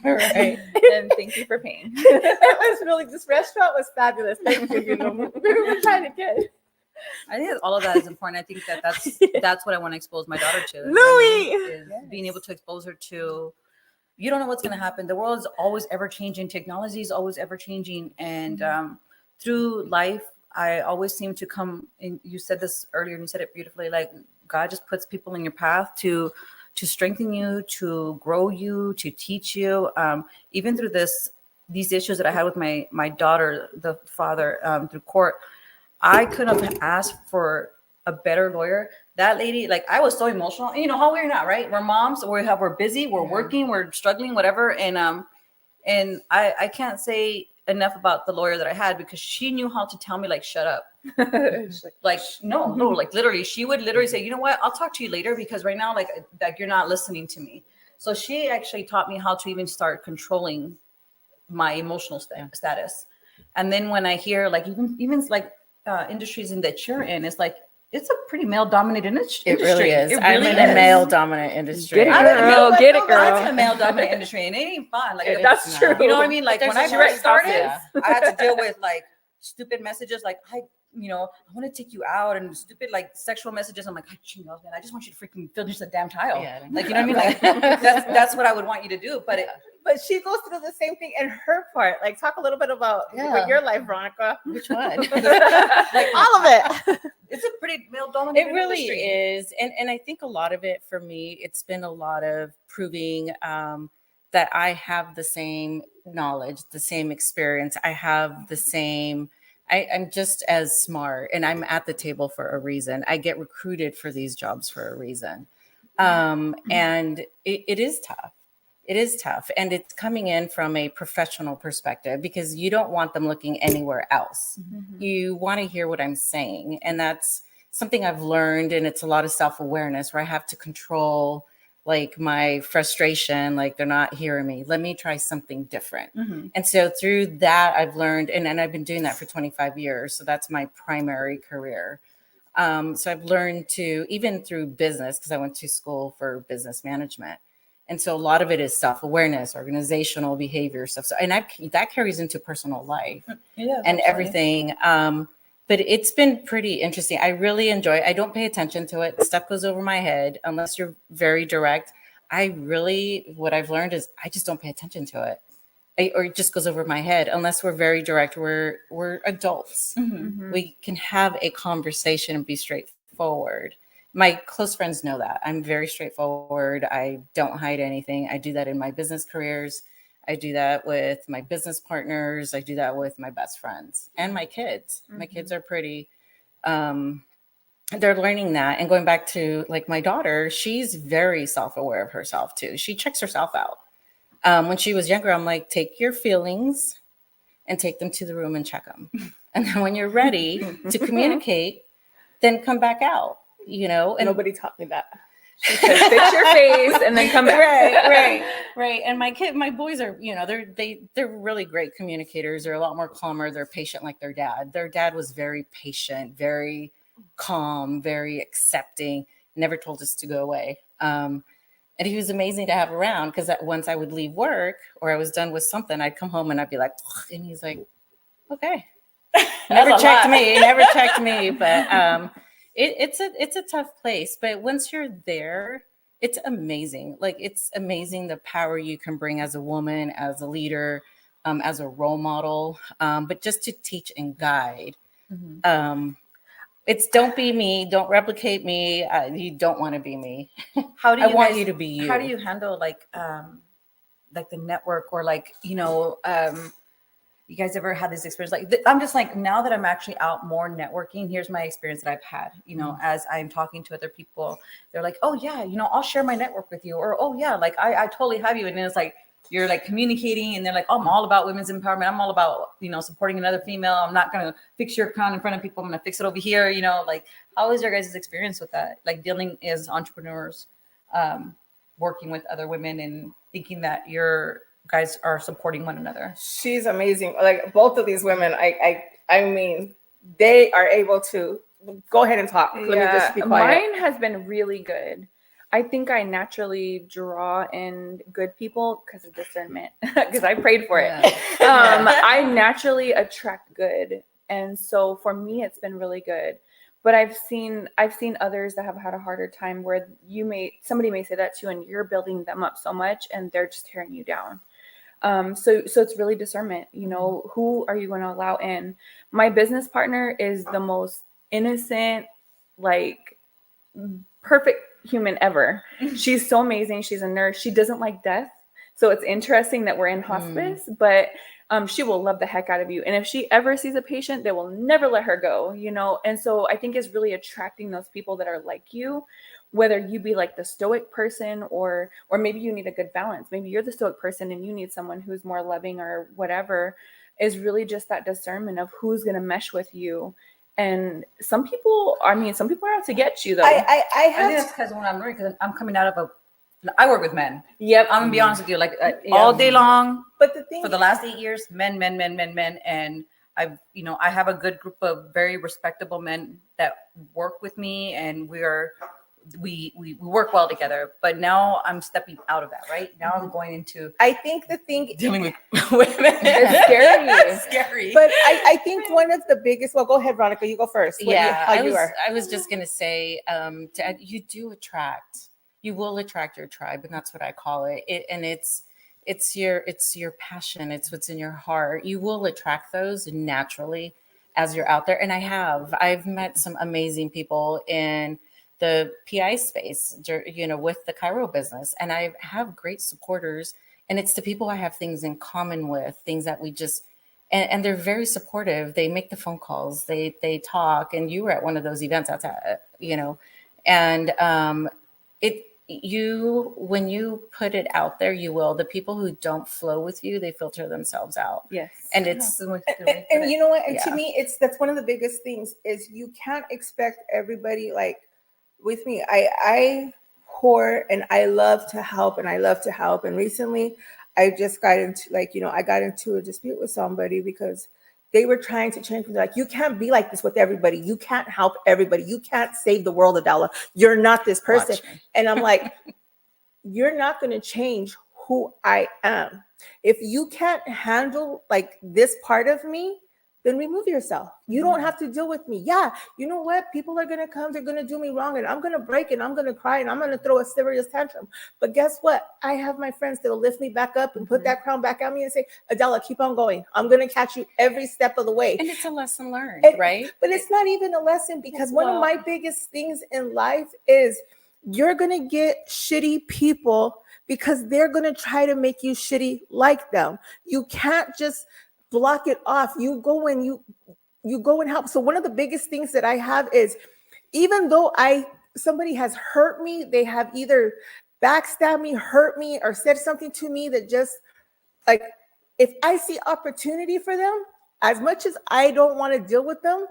Right. And thank you for paying. It was really, this restaurant was fabulous. Thank you. We were trying to get I think that all of that is important. I think that that's what I want to expose my daughter to. Louis. Is being able to expose her to, you don't know what's going to happen. The world is always ever changing. Technology is always ever changing. And through life, I always seem to come, and you said this earlier and you said it beautifully, like God just puts people in your path to strengthen you, to grow you, to teach you. Even through these issues that I had with my daughter, the father, through court, I couldn't have asked for a better lawyer. That lady, like, I was so emotional. And you know how we're not, right? We're moms, we're busy, we're working, we're struggling, whatever. And I can't say enough about the lawyer that I had because she knew how to tell me, like, shut up. Like, no, like literally, she would literally say, you know what, I'll talk to you later because right now, like you're not listening to me. So she actually taught me how to even start controlling my emotional status. And then when I hear like even like industries in that you're in, it's like it's a pretty male dominated industry. It really is. It I'm really in a is. male dominant industry. Get it, I'm in a girl. male- Get it, I'm in a girl. male dominant industry, and it ain't fun. Like It That's is true. not. you know what I mean? Like There's when I a first direct started, opposite. I had to deal with like stupid messages, like I want to take you out, and stupid like sexual messages. I'm like, man, I just want you to freaking finish the damn tile. Yeah. Like, you know what I mean? Like that's what I would want you to do. But But she goes through the same thing in her part. Like, talk a little bit about Yeah. your life, Veronica. Which one? like All of it. it's a pretty male dominated It really industry. is. And I think a lot of it for me, it's been a lot of proving that I have the same knowledge, the same experience. I have the same, I'm just as smart and I'm at the table for a reason. I get recruited for these jobs for a reason. And it is tough. It is tough. And it's coming in from a professional perspective because you don't want them looking anywhere else. You want to hear what I'm saying. And that's something I've learned. And it's a lot of self-awareness where I have to control like my frustration, like they're not hearing me. Let me try something different. And so through that, I've learned, and I've been doing that for 25 years. So that's my primary career. So I've learned to, even through business, because I went to school for business management. And so a lot of it is self-awareness, organizational behavior stuff. So, and that carries into personal life and everything. But it's been pretty interesting. I really enjoy it. I don't pay attention to it. Stuff goes over my head unless you're very direct. What I've learned is I just don't pay attention to it. Or it just goes over my head unless we're very direct. We're adults. We can have a conversation and be straightforward. My close friends know that. I'm very straightforward. I don't hide anything. I do that in my business careers. I do that with my business partners. I do that with my best friends and my kids. My kids are pretty, they're learning that. And going back to like my daughter, she's very self-aware of herself too. She checks herself out. When she was younger, I'm like, take your feelings and take them to the room and check them. And then when you're ready to communicate, then come back out. And Nobody taught me that. She said, fix your face and then come back. Right. And my boys are, they're really great communicators. They're a lot more calmer. They're patient like their dad. Their dad was very patient, very calm, very accepting, never told us to go away. And he was amazing to have around because once I would leave work or I was done with something, I'd come home and I'd be like, ugh, and he's like, okay. Never checked me. But it's a tough place. But once you're there, it's amazing. Like, it's amazing the power you can bring as a woman, as a leader, as a role model, but just to teach and guide. It's don't be me, don't replicate me. You don't want to be me. How do I you want guys- you to be you. How do you handle like the network or like, you guys ever had this experience? Like, I'm just like, now that I'm actually out more networking, here's my experience that I've had, as I'm talking to other people, they're like, oh yeah, I'll share my network with you. Or, oh yeah, like I totally have you. And then it's like, you're like communicating and they're like, oh, I'm all about women's empowerment. I'm all about, supporting another female. I'm not going to fix your crown in front of people. I'm going to fix it over here. Like, how is your guys' experience with that? Like, dealing as entrepreneurs, working with other women and thinking that your guys are supporting one another. She's amazing. Like, both of these women, I mean, they are able to go ahead and talk. Let me just be quiet. Mine has been really good. I think I naturally draw in good people because of discernment, because I prayed for it. I naturally attract good. And so for me, it's been really good. But I've seen others that have had a harder time where somebody may say that to you and you're building them up so much and they're just tearing you down. So it's really discernment, who are you going to allow in? My business partner is the most innocent, like, perfect human ever. She's so amazing. She's a nurse. She doesn't like death. So it's interesting that we're in hospice, but she will love the heck out of you. And if she ever sees a patient, they will never let her go, And so I think it's really attracting those people that are like you, whether you be like the stoic person or maybe you need a good balance. Maybe you're the stoic person and you need someone who's more loving or whatever, is really just that discernment of who's going to mesh with you. And some people are out to get you though. I think that's because when I'm learning, because I'm coming out of I work with men. Yep. I'm gonna be honest with you, like all day long. But the thing for the last 8 years, men, and I have a good group of very respectable men that work with me, and we work well together. But now I'm stepping out of that. Right now, I'm going into. I think the thing dealing with women. It's scary. It's scary. But I think one of the biggest. Well, go ahead, Veronica. You go first. I was just gonna say, you do attract. You will attract your tribe, and that's what I call it. It's your passion. It's what's in your heart. You will attract those naturally as you're out there. And I've met some amazing people in the PI space, with the chiro business, and I have great supporters. And it's the people I have things in common with, things that we just, and they're very supportive. They make the phone calls, they talk, and you were at one of those events outside, and when you put it out there, the people who don't flow with you, they filter themselves out. Yes. And it's, and you know what? And to me, that's one of the biggest things is you can't expect everybody like with me. I pour and I love to help and recently I just got into I got into a dispute with somebody because they were trying to change me. Like, you can't be like this with everybody. You can't help everybody. You can't save the world, Adela. You're not this person. And I'm like, you're not going to change who I am. If you can't handle like this part of me, then remove yourself. You don't have to deal with me. Yeah, you know what? People are going to come. They're going to do me wrong. And I'm going to break and I'm going to cry and I'm going to throw a serious tantrum. But guess what? I have my friends that will lift me back up and put that crown back on me and say, Adela, keep on going. I'm going to catch you every step of the way. and it's a lesson learned, right? But it's not even a lesson because one of my biggest things in life is you're going to get shitty people because they're going to try to make you shitty like them. You can't just block it off. You go and you go and help. So one of the biggest things that I have is, even though somebody has hurt me, they have either backstabbed me, hurt me, or said something to me that just like, if I see opportunity for them, as much as I don't want to deal with them,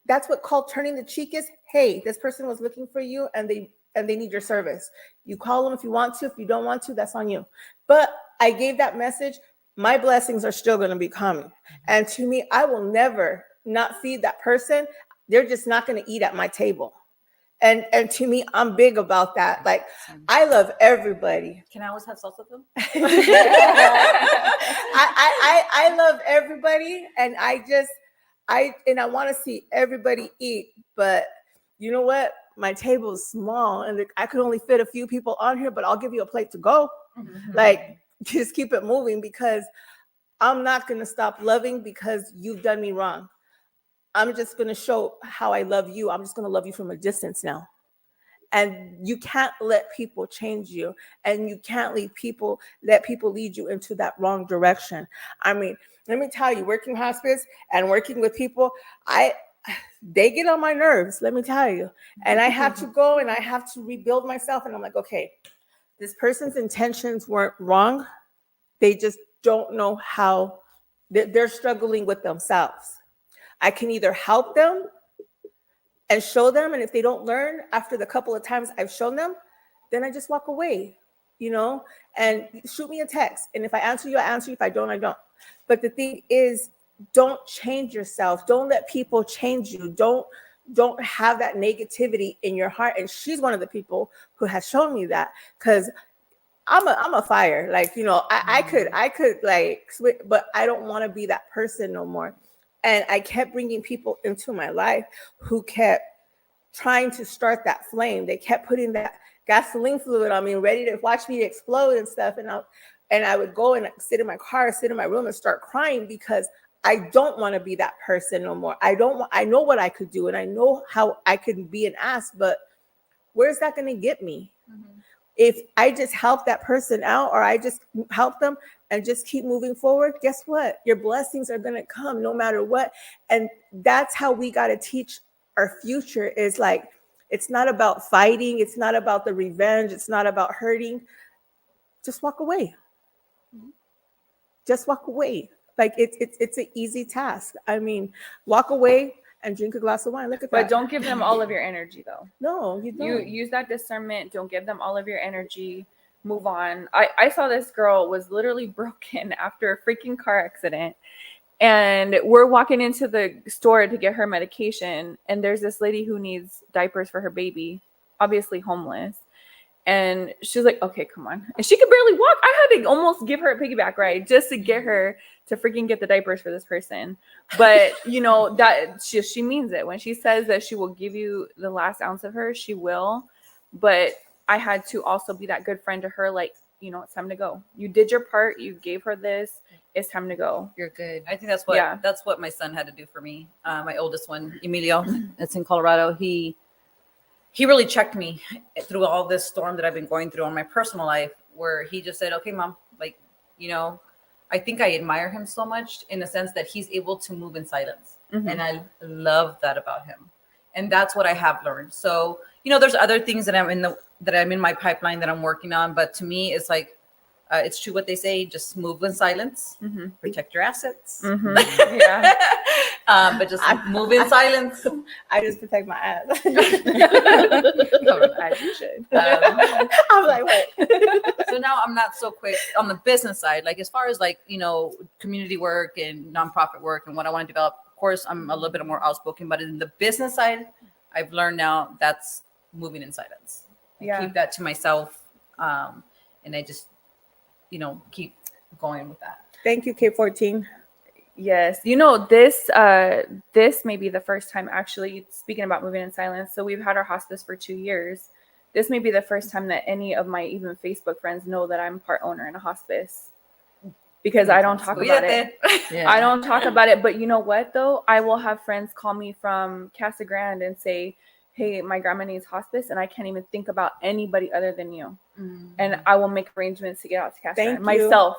that's what called turning the cheek is. Hey, this person was looking for you and and they need your service. You call them if you want to. If you don't want to, that's on you. But I gave that message. My blessings are still going to be coming. And to me, I will never not feed that person. They're just not going to eat at my table. And to me, I'm big about that. Like, I love everybody. Can I always have salsa with them? I love everybody, and I want to see everybody eat. But you know what? My table is small, and I could only fit a few people on here. But I'll give you a plate to go. Like, just keep it moving, because I'm not going to stop loving because you've done me wrong. I'm just going to show how I love you. I'm just going to love you from a distance now. And you can't let people change you, and you can't let people lead you into that wrong direction. I mean, let me tell you, working hospice and working with people, they get on my nerves, let me tell you. And I have to go and I have to rebuild myself. And I'm like, okay, this person's intentions weren't wrong. They just don't know how. They're struggling with themselves. I can either help them and show them, and if they don't learn after the couple of times I've shown them, then I just walk away, and shoot me a text. And if I answer you, I answer you. If I don't, I don't. But the thing is, don't change yourself. Don't let people change you. Don't have that negativity in your heart. And she's one of the people who has shown me that, because I'm a fire. Like, I could like switch, but I don't want to be that person no more. And I kept bringing people into my life who kept trying to start that flame. They kept putting that gasoline fluid on me, ready to watch me explode and stuff. And I would go and sit in my car, sit in my room and start crying, because I don't want to be that person no more. I know what I could do, and I know how I could be an ass, but where's that going to get me? If I just help that person out, or I just help them and just keep moving forward, guess what? Your blessings are going to come no matter what. And that's how we got to teach our future, is like, it's not about fighting. It's not about the revenge. It's not about hurting. Just walk away. Just walk away. Like, it's an easy task. I mean, walk away and drink a glass of wine. Look at that. But don't give them all of your energy, though. No, you don't. You use that discernment. Don't give them all of your energy. Move on. I saw this girl was literally broken after a freaking car accident. And we're walking into the store to get her medication. And there's this lady who needs diapers for her baby, obviously homeless. And she's like, okay, come on. And she could barely walk. I had to almost give her a piggyback ride just to get her to freaking get the diapers for this person. But, that she means it. When she says that she will give you the last ounce of her, she will. But I had to also be that good friend to her. Like, it's time to go. You did your part. You gave her this. It's time to go. You're good. I think that's what my son had to do for me. My oldest one, Emilio, that's in Colorado. He really checked me through all this storm that I've been going through on my personal life, where he just said, okay, Mom, like, I think I admire him so much in the sense that he's able to move in silence. Mm-hmm. And I love that about him. And that's what I have learned. So, there's other things that I'm in my pipeline that I'm working on. But to me, it's like, it's true what they say, just move in silence, protect your assets. Mm-hmm. Yeah. But just move in silence. I just protect my ass. As you should. I'm like, what? So now I'm not so quick on the business side. Like, as far as like, community work and nonprofit work and what I want to develop, of course, I'm a little bit more outspoken. But in the business side, I've learned now that's moving in silence. I keep that to myself. And I just, keep going with that. Thank you, K14. Yes. This may be the first time, actually, speaking about moving in silence. So we've had our hospice for 2 years. This may be the first time that any of my even Facebook friends know that I'm part owner in a hospice, because I don't talk about it. Yeah. I don't talk about it. But you know what, though? I will have friends call me from Casa Grande and say, hey, my grandma needs hospice, and I can't even think about anybody other than you. Mm-hmm. And I will make arrangements to get out to Casa Grande myself.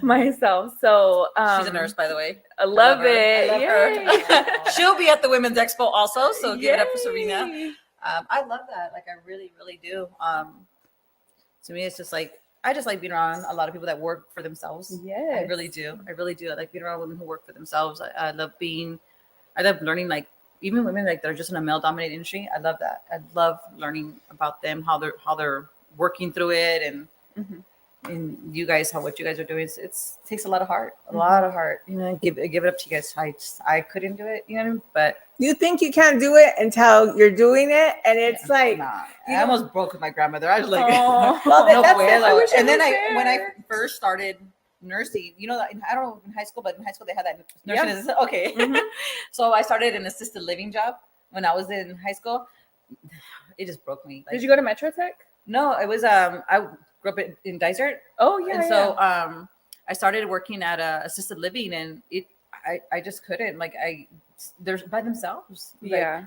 Myself. So she's a nurse, by the way. I love it. I love her. She'll be at the Women's Expo also, so give it up for Serena. I love that. Like, I really, really do. To me, it's just like, I just like being around a lot of people that work for themselves. Yeah, I really do. I like being around women who work for themselves. I love learning, like, even women like that are just in a male dominated industry. I love that. I love learning about them, how they're working through it, and and you guys, what you guys are doing. It takes a lot of heart, You know, give it up to you guys. I couldn't do it, you know, but You think you can't do it until you're doing it, and it's like, nah. you I almost broke with my grandmother. I was like, Oh. Well, no that's puedo. it. I wish I And then was when I there. first started nursing, you know, I don't know in high school, but in high school they had that nursing. Yeah. Assistant. Okay, so I started an assisted living job when I was in high school. It just broke me. Like, Did you go to Metro Tech? No, it was I grew up in Dysart. Oh yeah. And so I started working at a assisted living, and I just couldn't, like, they're by themselves. Like, yeah.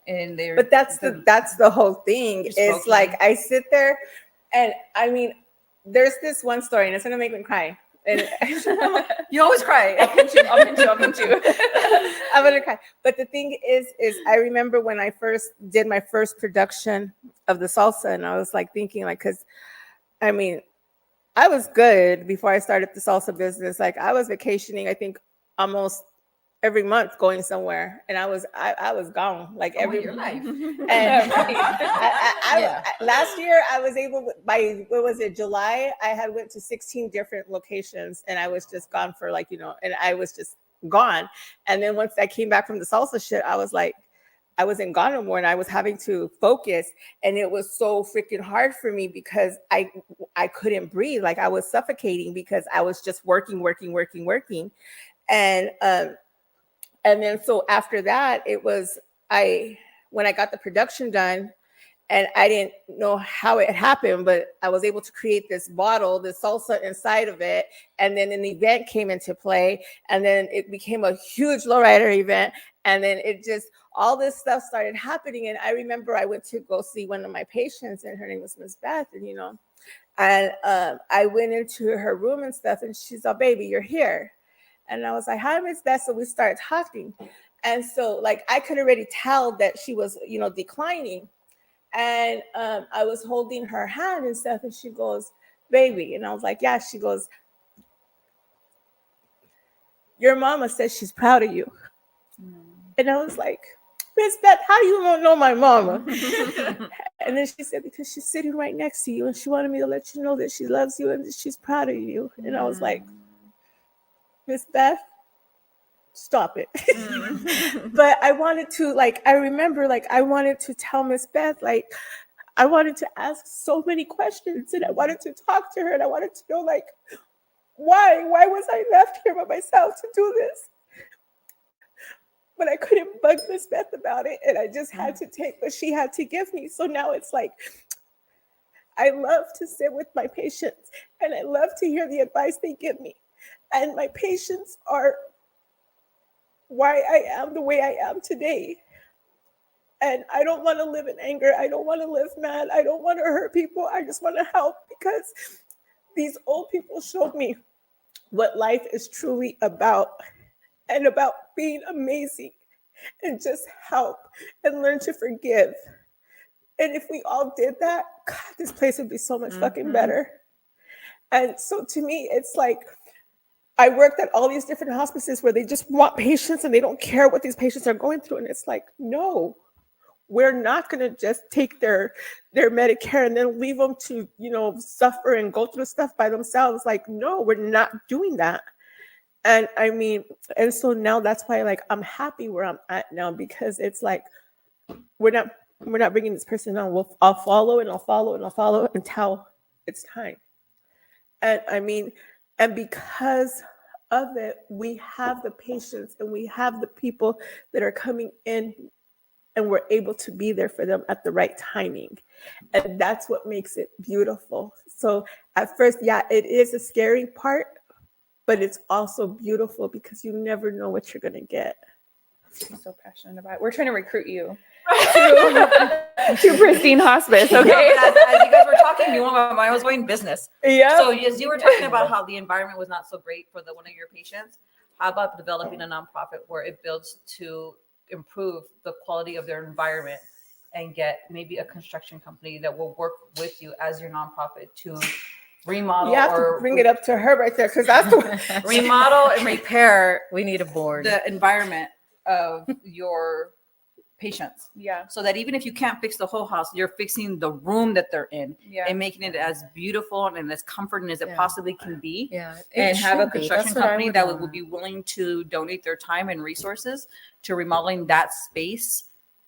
and they're But that's the whole thing. It's It's broken. like I sit there, and I mean, there's this one story, and it's gonna make me cry. And you always cry. I'll pinch you. I'm gonna cry. But the thing is I remember when I first did my first production of the salsa, and I was like thinking, like, because I mean, I was good before I started the salsa business. Like, I was vacationing, I think, almost every month, going somewhere, and I was gone like every your life. And Yeah. last year I was able, by what was it, July, I had went to 16 different locations, and I was just gone for, like, you know, and I was just gone. And then once I came back from the salsa shit, I was like, I wasn't gone no more, and I was having to focus, and it was so freaking hard for me because I couldn't breathe. Like, I was suffocating because I was just working. And then so after that, it was when I got the production done, and I didn't know how it happened, but I was able to create this bottle, this salsa inside of it. And then an event came into play, and then it became a huge lowrider event. And then it just, all this stuff started happening. And I remember I went to go see one of my patients, and her name was Miss Beth, and, you know, and I went into her room and stuff, and she's like, baby, you're here. And I was like, hi, Miss Beth. So we started talking. And so, like, I could already tell that she was, you know, declining. And I was holding her hand and stuff, and she goes, baby. And I was like, yeah. She goes, your mama says she's proud of you. And I was like, Miss Beth, how do you know my mama? And then she said, because she's sitting right next to you, and she wanted me to let you know that she loves you and that she's proud of you. And I was like, Miss Beth, stop it. But I wanted to, like, I remember, like, I wanted to tell Miss Beth, like, I wanted to ask so many questions, and I wanted to talk to her, and I wanted to know, like, why was I left here by myself to do this? But I couldn't bug Miss Beth about it, and I just had to take what she had to give me. So now it's like, I love to sit with my patients, and I love to hear the advice they give me. And my patients are why I am the way I am today. And I don't want to live in anger. I don't want to live mad. I don't want to hurt people. I just want to help, because these old people showed me what life is truly about, and about being amazing and just help and learn to forgive. And if we all did that, God, this place would be so much fucking better. And so to me, it's like, I worked at all these different hospices where they just want patients and they don't care what these patients are going through. And it's like, no, we're not going to just take their Medicare and then leave them to, you know, suffer and go through stuff by themselves. Like, no, we're not doing that. And I mean, and so now that's why, like, I'm happy where I'm at now, because it's like, we're not bringing this person on. I'll follow until it's time. And I mean, and because of it, we have the patients and we have the people that are coming in, and we're able to be there for them at the right timing. And that's what makes it beautiful. So at first, yeah, it is a scary part, but it's also beautiful because you never know what you're going to get. I'm so passionate about it. We're trying to recruit you to Pristine Hospice, okay? No, as you guys were talking, you know, I was going business. Yeah. So as you were talking about how the environment was not so great for one of your patients, how about developing a nonprofit where it builds to improve the quality of their environment, and get maybe a construction company that will work with you as your nonprofit to remodel, You have or to bring it up to her right there, because that's the remodel and repair We need a board. the environment of your patients. Yeah. So that even if you can't fix the whole house, you're fixing the room that they're in Yeah. and making it as beautiful and as comforting as it possibly can be. Yeah. And have a should be. construction That's what I company would that want. would be willing to donate their time and resources to remodeling that space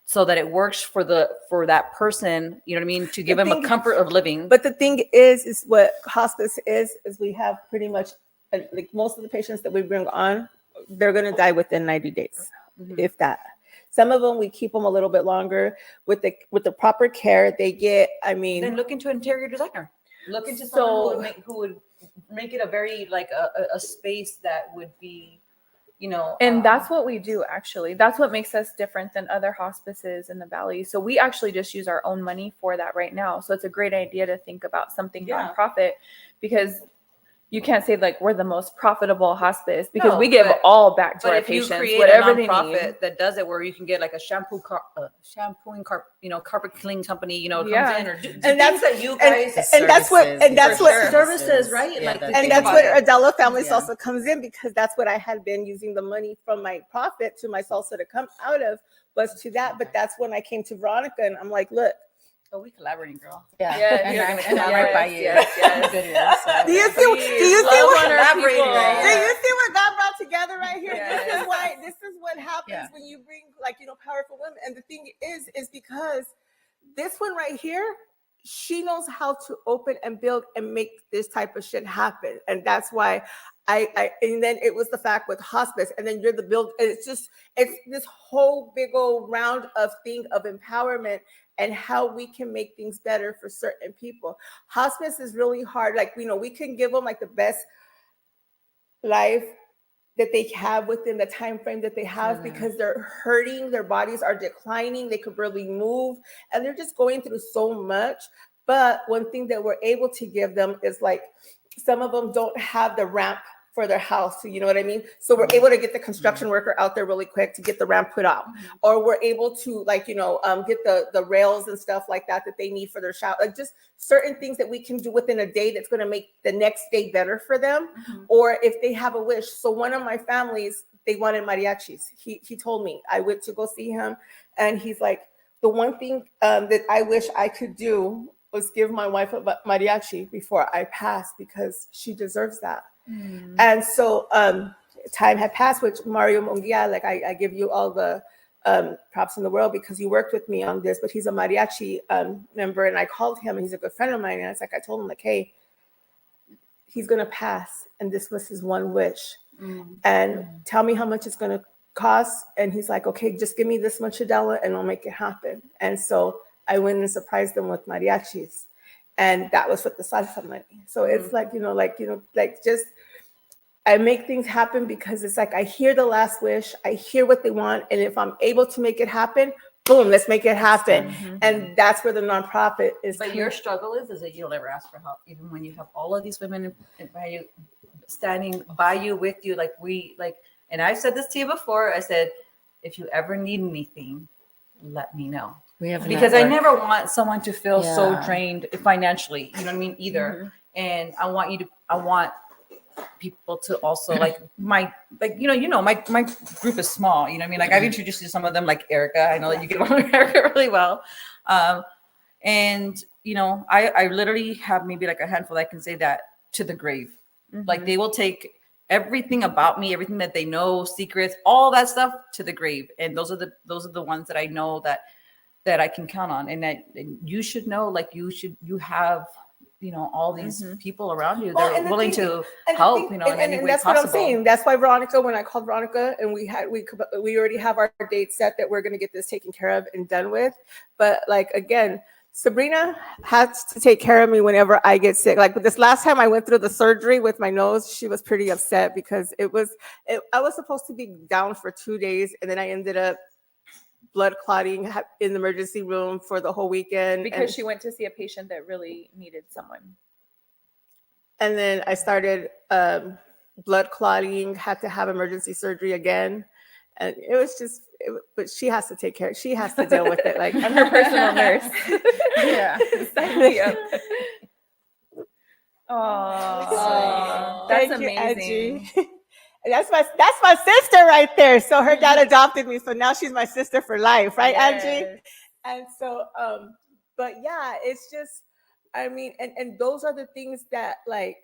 so that it works for that person, you know what I mean, to give them a comfort of living. But the thing is what hospice is we have pretty much like most of the patients that we bring on, they're going to die within 90 days, if that. Some of them we keep them a little bit longer with the proper care. They get, I mean, Then look into an interior designer. Look into So- someone who would make it a very like a space that would be, you know. And that's what we do, actually. That's what makes us different than other hospices in the Valley. So we actually just use our own money for that right now. So it's a great idea to think about something nonprofit, because you can't say like we're the most profitable hospice, because we give all back to our patients, whatever they need. That does it, where you can get like a shampooing carpet cleaning company, you know, comes Yeah. in or do And things that's- that you guys and that's what services, right? Yeah, Like, that's and think that's about what it. Adela Family Yeah. Salsa comes in, because that's what I had been using the money from my profit to my salsa to come out of, was to that. But that's when I came to Veronica and I'm like, look, Oh, we collaborating, girl. Yeah. Yes, and, yes, I'm right by you. yes, yes. Good ears, so. do you see what collaborating, right? do you see what God brought together right here? Yes. This is what happens Yeah. when you bring, like, powerful women. And the thing is because this one right here, she knows how to open and build and make this type of shit happen. And that's why I and then it was the fact with hospice, and then you're the build. It's this whole big old round of thing of empowerment and how we can make things better for certain people. Hospice is really hard. Like, we can give them like the best life that they have within the time frame that they have, because they're hurting, their bodies are declining, they could barely move, and they're just going through so much. But one thing that we're able to give them is, like, some of them don't have the ramp for their house. So you know what I mean? So we're able to get the construction worker out there really quick to get the ramp put out. Or we're able to, like, get the rails and stuff like that they need for their shower. Like, just certain things that we can do within a day that's going to make the next day better for them. Or if they have a wish. So one of my families, they wanted mariachis. He told me, I went to go see him, and he's like, the one thing that I wish I could do was give my wife a mariachi before I pass, because she deserves that. And so time had passed, which Mario Munguia, like, I give you all the props in the world, because you worked with me on this, but he's a mariachi member, and I called him, and he's a good friend of mine, and I told him, like, hey, he's gonna pass, and this was his one wish, and tell me how much it's gonna cost. And he's like, okay, just give me this much, Adela, and I'll make it happen. And so I went and surprised them with mariachis, and that was with the salsa money. So it's like, just I make things happen, because it's like I hear the last wish, I hear what they want, and if I'm able to make it happen, boom, let's make it happen. And that's where the nonprofit is. But your struggle is that you'll never ask for help, even when you have all of these women by you, standing by you, with you, and I've said this to you before. I said, if you ever need anything, let me know. We have Because I never want someone to feel so drained financially, you know what I mean, either. And I want people to also my group is small, you know what I mean? Like, I've introduced you to some of them, like Erica. I know that you get along with Erica really well. And I literally have maybe like a handful that can say that to the grave. Like, they will take everything about me, everything that they know, secrets, all that stuff, to the grave. And those are the ones that I know that I can count on, and that you should know, like, you have, all these people around you that are willing to help, in any way that's possible. what I'm saying. That's why Veronica, when I called Veronica, and we already have our date set that we're going to get this taken care of and done with. But, like, again, Sabrina has to take care of me whenever I get sick. Like, this last time I went through the surgery with my nose, she was pretty upset, because I was supposed to be down for 2 days, and then I ended up blood clotting in the emergency room for the whole weekend, Because she went to see a patient that really needed someone. and then I started blood clotting, had to have emergency surgery again, and it was just. But she has to take care. She has to deal with it. Like, I'm her personal nurse. Yeah. Sign me up. Oh, that's Thank you, amazing. Angie. And that's my sister right there. So her dad adopted me. So now she's my sister for life, right, Angie? And so, but yeah, it's just, I mean, and those are the things that like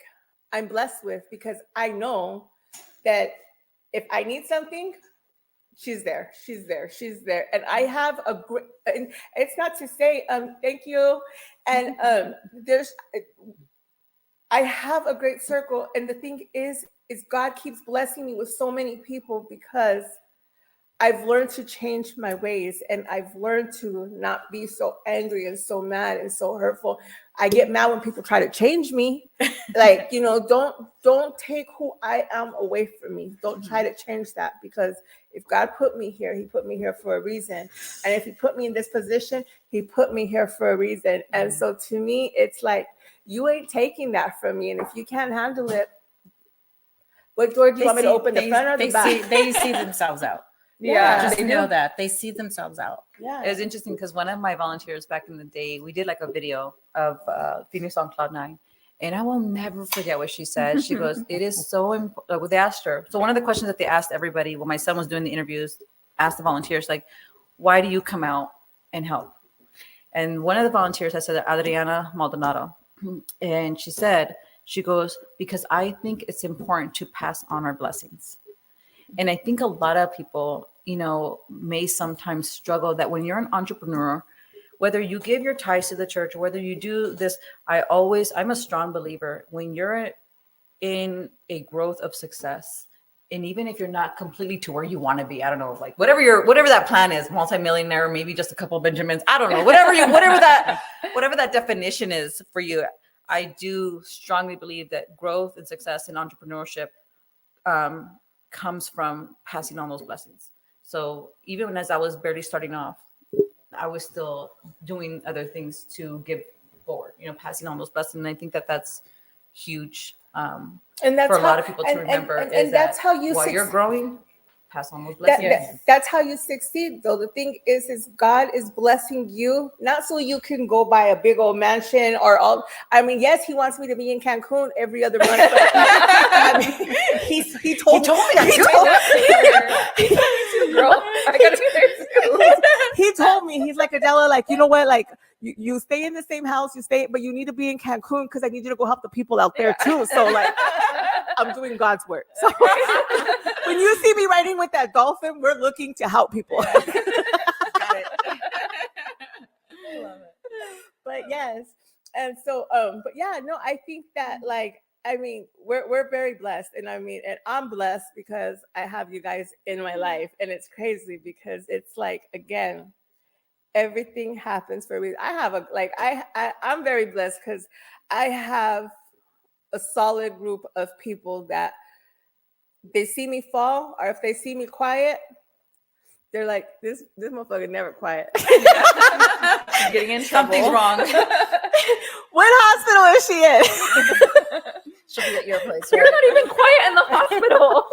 I'm blessed with, because I know that if I need something, she's there. And I have a great, and it's not to say, thank you. And I have a great circle. And the thing is God keeps blessing me with so many people, because I've learned to change my ways, and I've learned to not be so angry and so mad and so hurtful. I get mad when people try to change me. Like, don't take who I am away from me. Don't try to change that, because if God put me here, he put me here for a reason. And if he put me in this position, he put me here for a reason. And so to me, it's like, you ain't taking that from me. And if you can't handle it, what door do you want me to open, the front or the back? They see themselves out. Yeah, Just they know do. that they see themselves out. Yeah. It was interesting because one of my volunteers back in the day, we did like a video of Phoenix on Cloud Nine. And I will never forget what she said. She goes, it is so important. They asked her. So one of the questions that they asked everybody when my son was doing the interviews, asked the volunteers, like, why do you come out and help? And one of the volunteers, I said, Adriana Maldonado. And she goes, because I think it's important to pass on our blessings. And I think a lot of people, may sometimes struggle that when you're an entrepreneur, whether you give your tithes to the church, or whether you do this, I'm a strong believer when you're in a growth of success. And even if you're not completely to where you want to be, I don't know, like whatever that plan is, multimillionaire, maybe just a couple of Benjamins, I don't know, whatever that definition is for you. I do strongly believe that growth and success in entrepreneurship comes from passing on those blessings. So even as I was barely starting off, I was still doing other things to give forward, passing on those blessings. And I think that that's huge And that's for a lot of people to remember. And that's how you while you're growing, pass on those blessings. That's how you succeed, though. The thing is God is blessing you, not so you can go buy a big old mansion or all. I mean, yes, he wants me to be in Cancun every other month. But, I mean, he told me that. I gotta be there too. He told me, he's like, Adela, like, you know what, like, you stay in the same house, but you need to be in Cancun because I need you to go help the people out there too. So like, I'm doing God's work. So when you see me riding with that dolphin, we're looking to help people. Got it. I love it. But yes. And so, but yeah, no, I think that like, I mean, we're very blessed. And I mean, and I'm blessed because I have you guys in my life. And it's crazy because it's like, again, everything happens for a reason. I'm very blessed because I have a solid group of people that they see me fall, or if they see me quiet, they're like, this motherfucker never quiet. Getting in trouble. Something's wrong. What hospital is she in? She'll be at your place. You're not even quiet in the hospital.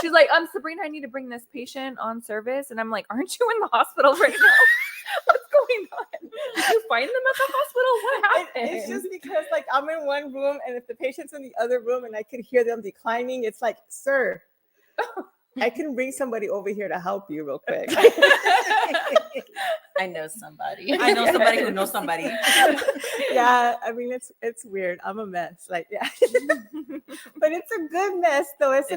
She's like, Sabrina, I need to bring this patient on service. And I'm like, aren't you in the hospital right now? What's going on? Did you find them at the hospital? What happened? It's just because like I'm in one room, and if the patient's in the other room and I can hear them declining, it's like, sir, I can bring somebody over here to help you real quick. I know somebody. I know somebody who knows somebody. Yeah, I mean, it's weird. I'm a mess. Like, yeah. But it's a good mess, though. It's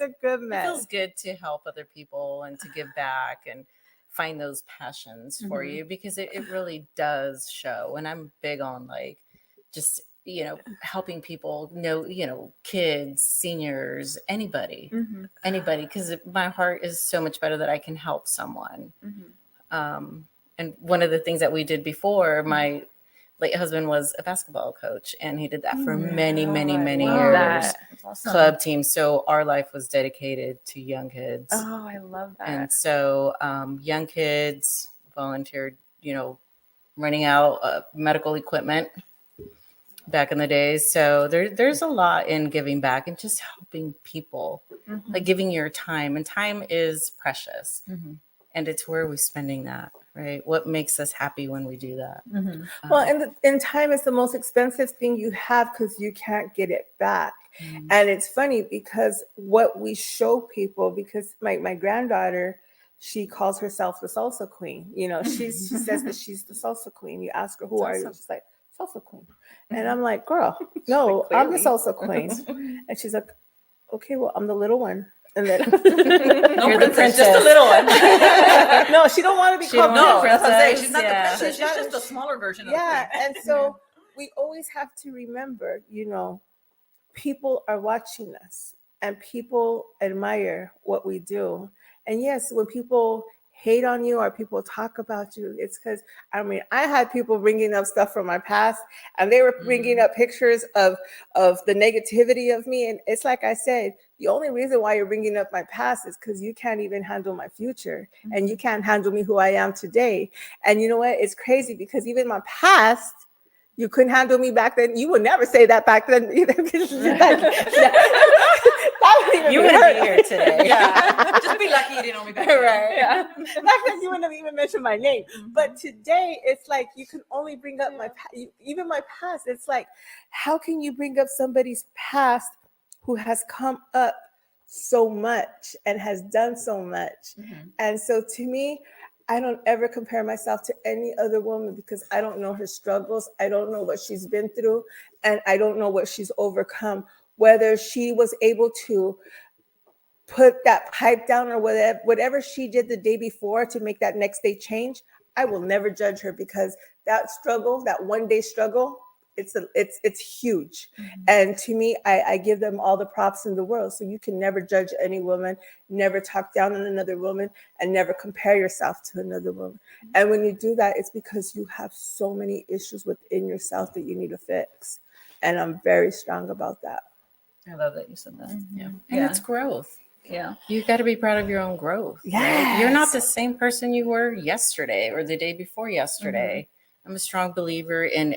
a good mess. It feels good to help other people and to give back and find those passions for you, because it really does show. And I'm big on like just helping people kids, seniors, anybody, because my heart is so much better that I can help someone. And one of the things that we did before, my late husband was a basketball coach, and he did that for many years. That's awesome. Club team. So our life was dedicated to young kids. Oh, I love that. And so young kids volunteered, running out medical equipment back in the days. So there's a lot in giving back and just helping people, like giving your time. And time is precious. And it's where we're spending that. right? What makes us happy when we do that? Well, and time is the most expensive thing you have because you can't get it back. And it's funny because what we show people, because my granddaughter, she calls herself the salsa queen. You know, she says that she's the salsa queen. You ask her, who are you? She's like, salsa queen. And I'm like, girl, no, I'm the salsa queen. And she's like, okay, well, I'm the little one. And then No You're the princess, just a princess. little one. no, she don't want to be She called don't No, want that's what I'm saying. princess, She's not yeah. the princess. She's She's just not- a smaller version of yeah. the queen. And so we always have to remember, you know, people are watching us and people admire what we do. And yes, when people hate on you or people talk about you, it's because, I mean, I had people bringing up stuff from my past and they were bringing up pictures of the negativity of me. And it's like I said, the only reason why you're bringing up my past is because you can't even handle my future and you can't handle me who I am today. And you know what? It's crazy because even my past, you couldn't handle me back then. You would never say that back then either. You wouldn't be here today. Yeah. Just be lucky you didn't know me back then. Right. Yeah. Back then you wouldn't have even mentioned my name. But today it's like you can only bring up even my past. It's like, how can you bring up somebody's past who has come up so much and has done so much? And so to me, I don't ever compare myself to any other woman because I don't know her struggles. I don't know what she's been through, and I don't know what she's overcome. Whether she was able to put that pipe down or whatever she did the day before to make that next day change, I will never judge her because that struggle, that one day struggle, it's huge. And to me, I give them all the props in the world. So you can never judge any woman, never talk down on another woman, and never compare yourself to another woman. And when you do that, it's because you have so many issues within yourself that you need to fix. And I'm very strong about that. I love that you said that. Yeah. And Yeah. it's growth. Yeah. You got to be proud of your own growth. Right? You're not the same person you were yesterday or the day before yesterday. I'm a strong believer in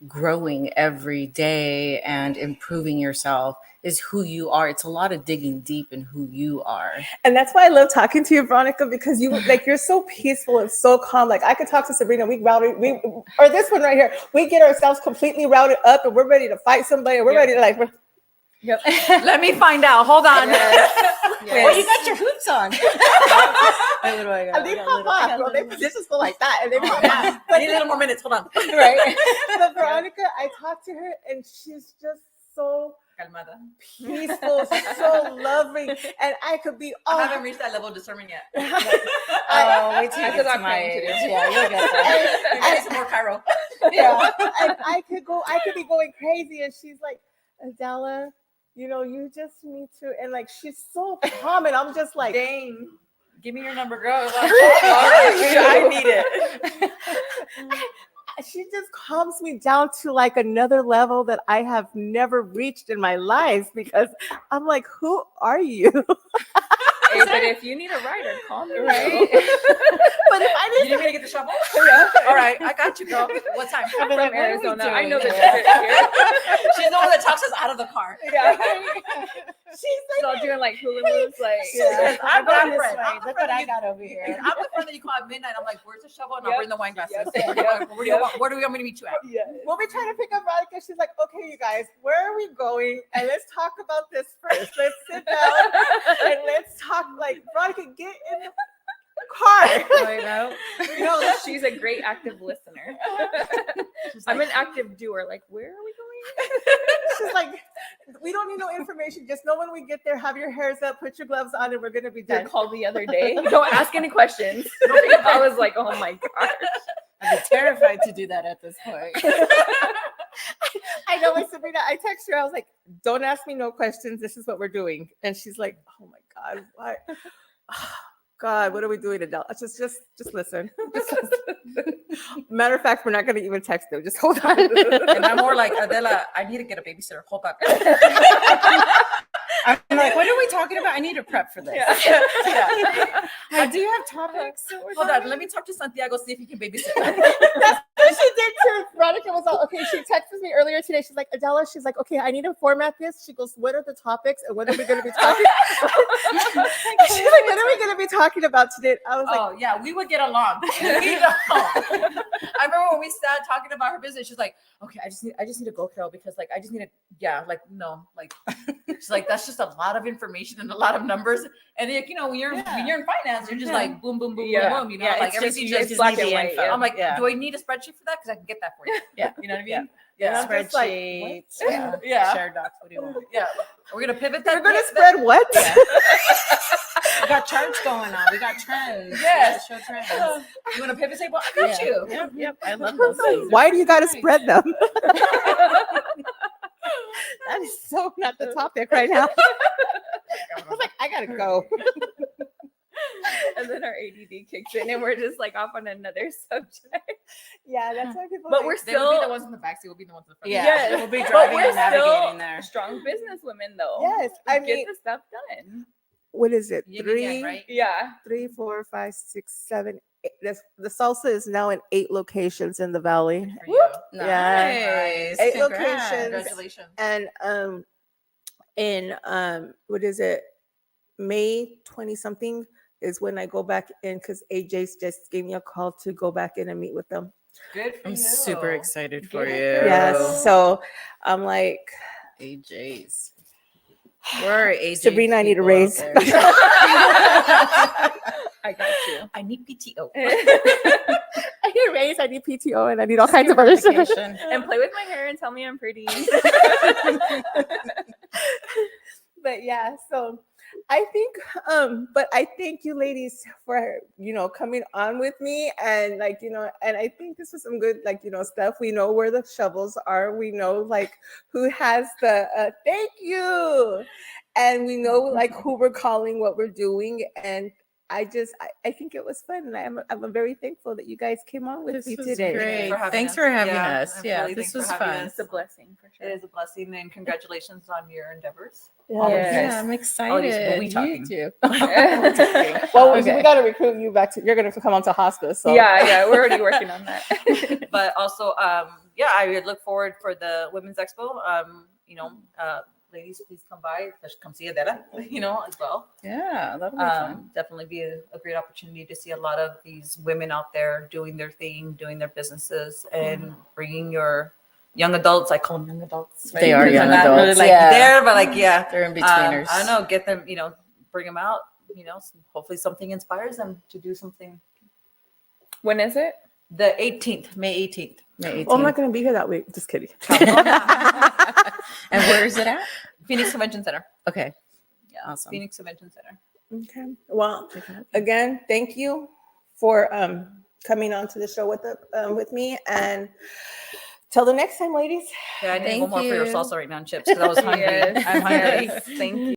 growing every day and improving yourself is who you are. It's a lot of digging deep in who you are. And that's why I love talking to you, Veronica, because you're so peaceful and so calm. Like I could talk to Sabrina, or this one right here, we get ourselves completely routed up and we're ready to fight somebody. And we're ready to Let me find out. Hold on. Well, you got your hoops on. and they pop off, bro. They positions go like that. And they pop off. I need a little more minutes. Hold on. Right. But Veronica, I talked to her and she's just so Calmada. peaceful, so loving. And I could be I haven't reached that level of discernment yet. Oh, wait till you get to my age. Yeah, you'll get there. I need some more Cairo. yeah. And I could be going crazy and she's like, Adela, you just need to, and like she's so calm, and I'm just like, Dang. Give me your number, girl. I need it. she just calms me down to like another level that I have never reached in my life because I'm like, who are you? Hey, but if you need a rider, call me. Right? But if I You need me to get the shovel? yeah. All right, I got you, girl. What time? I'm from Arizona. I know the doing? difference here. She's the one that talks us out of the car. Yeah. She's She's all doing like hula moves, like Yeah. I'm Going that this friend. way. I'm the Look friend what I you- got over here. I'm the friend that you call at midnight. I'm like, where's the shovel? And I'll Yep. bring the wine glasses. Yep. Where do we want me to meet you at? Yeah. We'll be trying to pick up Veronica. She's like, okay, you guys, where are we going? And let's talk about this first. Let's sit down and let's talk. Like, Veronica, get in the car. I know. No, She's a great active listener. I'm an active doer. Like, where are we going? She's like, we don't need no information. Just know when we get there, have your hairs up, put your gloves on, and we're going to be You done. called the other day. Don't ask any questions. I was like, oh my gosh. I'd be terrified to do that at this point. I know, like Sabrina, I text her. I was like, don't ask me no questions. This is what we're doing. And she's like, oh my God, why? God, what are we doing, Adele? Just listen. Just listen. Matter of fact, we're not going to even text them. Just hold on. And I'm more like, Adela, I need to get a babysitter. Hold on. I'm like, what are we talking about? I need to prep for this. Yeah. Do you have topics? that we're Hold talking on, let me talk to Santiago, see if he can babysit. She did too. Veronica was all, okay, she texted me earlier today. She's like, Adela, she's like, okay, I need to format this. She goes, what are the topics and what are we going to be talking She's like, what are we going to be talking about today? I was like, Oh yeah, we would get along. We know. I remember when we sat talking about her business. She's like, "Okay, I just need to go, Carol, because like I just need to, yeah, like no, like she's like that's just a lot of information and a lot of numbers, and like when you're in finance, you're just like boom, boom, boom, Yeah. boom, boom, you know, Yeah, like it's everything just just black need and the white, info. yeah. I'm like, yeah. do I need a spreadsheet for that? Because I can get that for you. Yeah. You know what I mean? Yeah. Yeah, I'm just like, Spreadsheets, what? Yeah. share docs. What do you want? yeah. We're gonna pivot that. We're going to that- spread what? Yeah. We got charts going on. We got trends. Yes. Show trends. You want a pivot table? I got you. Yep. I love those things. Why do you got to Nice. spread them? That is so not the topic right now. I was like, I got to go. And then our ADD kicks in, and we're just like off on another subject. Yeah, that's why people But like, we're They would be still the ones in the backseat. We'll be the ones in the front. Yeah. Yes. We'll be But driving we're and navigating still there. strong business women, though. yes, We I get mean, the stuff done. what is it? Yin and yang, right? Yeah. 3, 4, 5, 6, 7, 8. The salsa is now in 8 locations in the valley. For you. Nice. 8 Congrats. locations. Congratulations. And in what is it? May 20 something is when I go back in because AJ's just gave me a call to go back in and meet with them. Good for I'm you. super excited for you. Good. Yes. So I'm like, AJ's. Where are AJ's? Sabrina, I need a people out raise. there? I got you. I need PTO. I need a raise, I need PTO, and I need all kinds of other stuff. Vacation. And play with my hair and tell me I'm pretty. But yeah, so I think but I thank you ladies for coming on with me and and I think this was some good stuff. We know where the shovels are, we know who has the thank you, and we know who we're calling, what we're doing, and I think it was fun, and I'm very thankful that you guys came on with This me was today. great. for having Thanks us. for having Yeah, us. I'm Yeah, really this thanks was for having fun. us. It's a blessing for It sure. is a blessing, and congratulations on your endeavors. Yeah. Yes. Yeah, I'm All excited. these- well, we You talking. too. Well, Okay. we got to recruit you back to. You're going to come on to hospice. So Yeah, we're already working on that. But also, I would look forward for the Women's Expo. Ladies, please come by. Come see Adela, as well. Yeah, that'll be fun. Definitely be a great opportunity to see a lot of these women out there doing their thing, doing their businesses, and bringing your young adults. I call them young adults. They are Because young they're not really, adults, yeah. there, but They're in betweeners. I don't know. Get them, bring them out. Hopefully something inspires them to do something. When is it? The 18th, May 18th. May 18th. Well, I'm not going to be here that week. Just kidding. And where is it at? Phoenix Convention Center. Okay. Yeah, Awesome. Phoenix Convention Center. Okay. Well, again, thank you for coming on to the show with me, and till the next time, ladies. Yeah, I need Thank one more for your you. salsa right now and chips because I was hungry. Yes. I'm hungry. Yes. Thank you.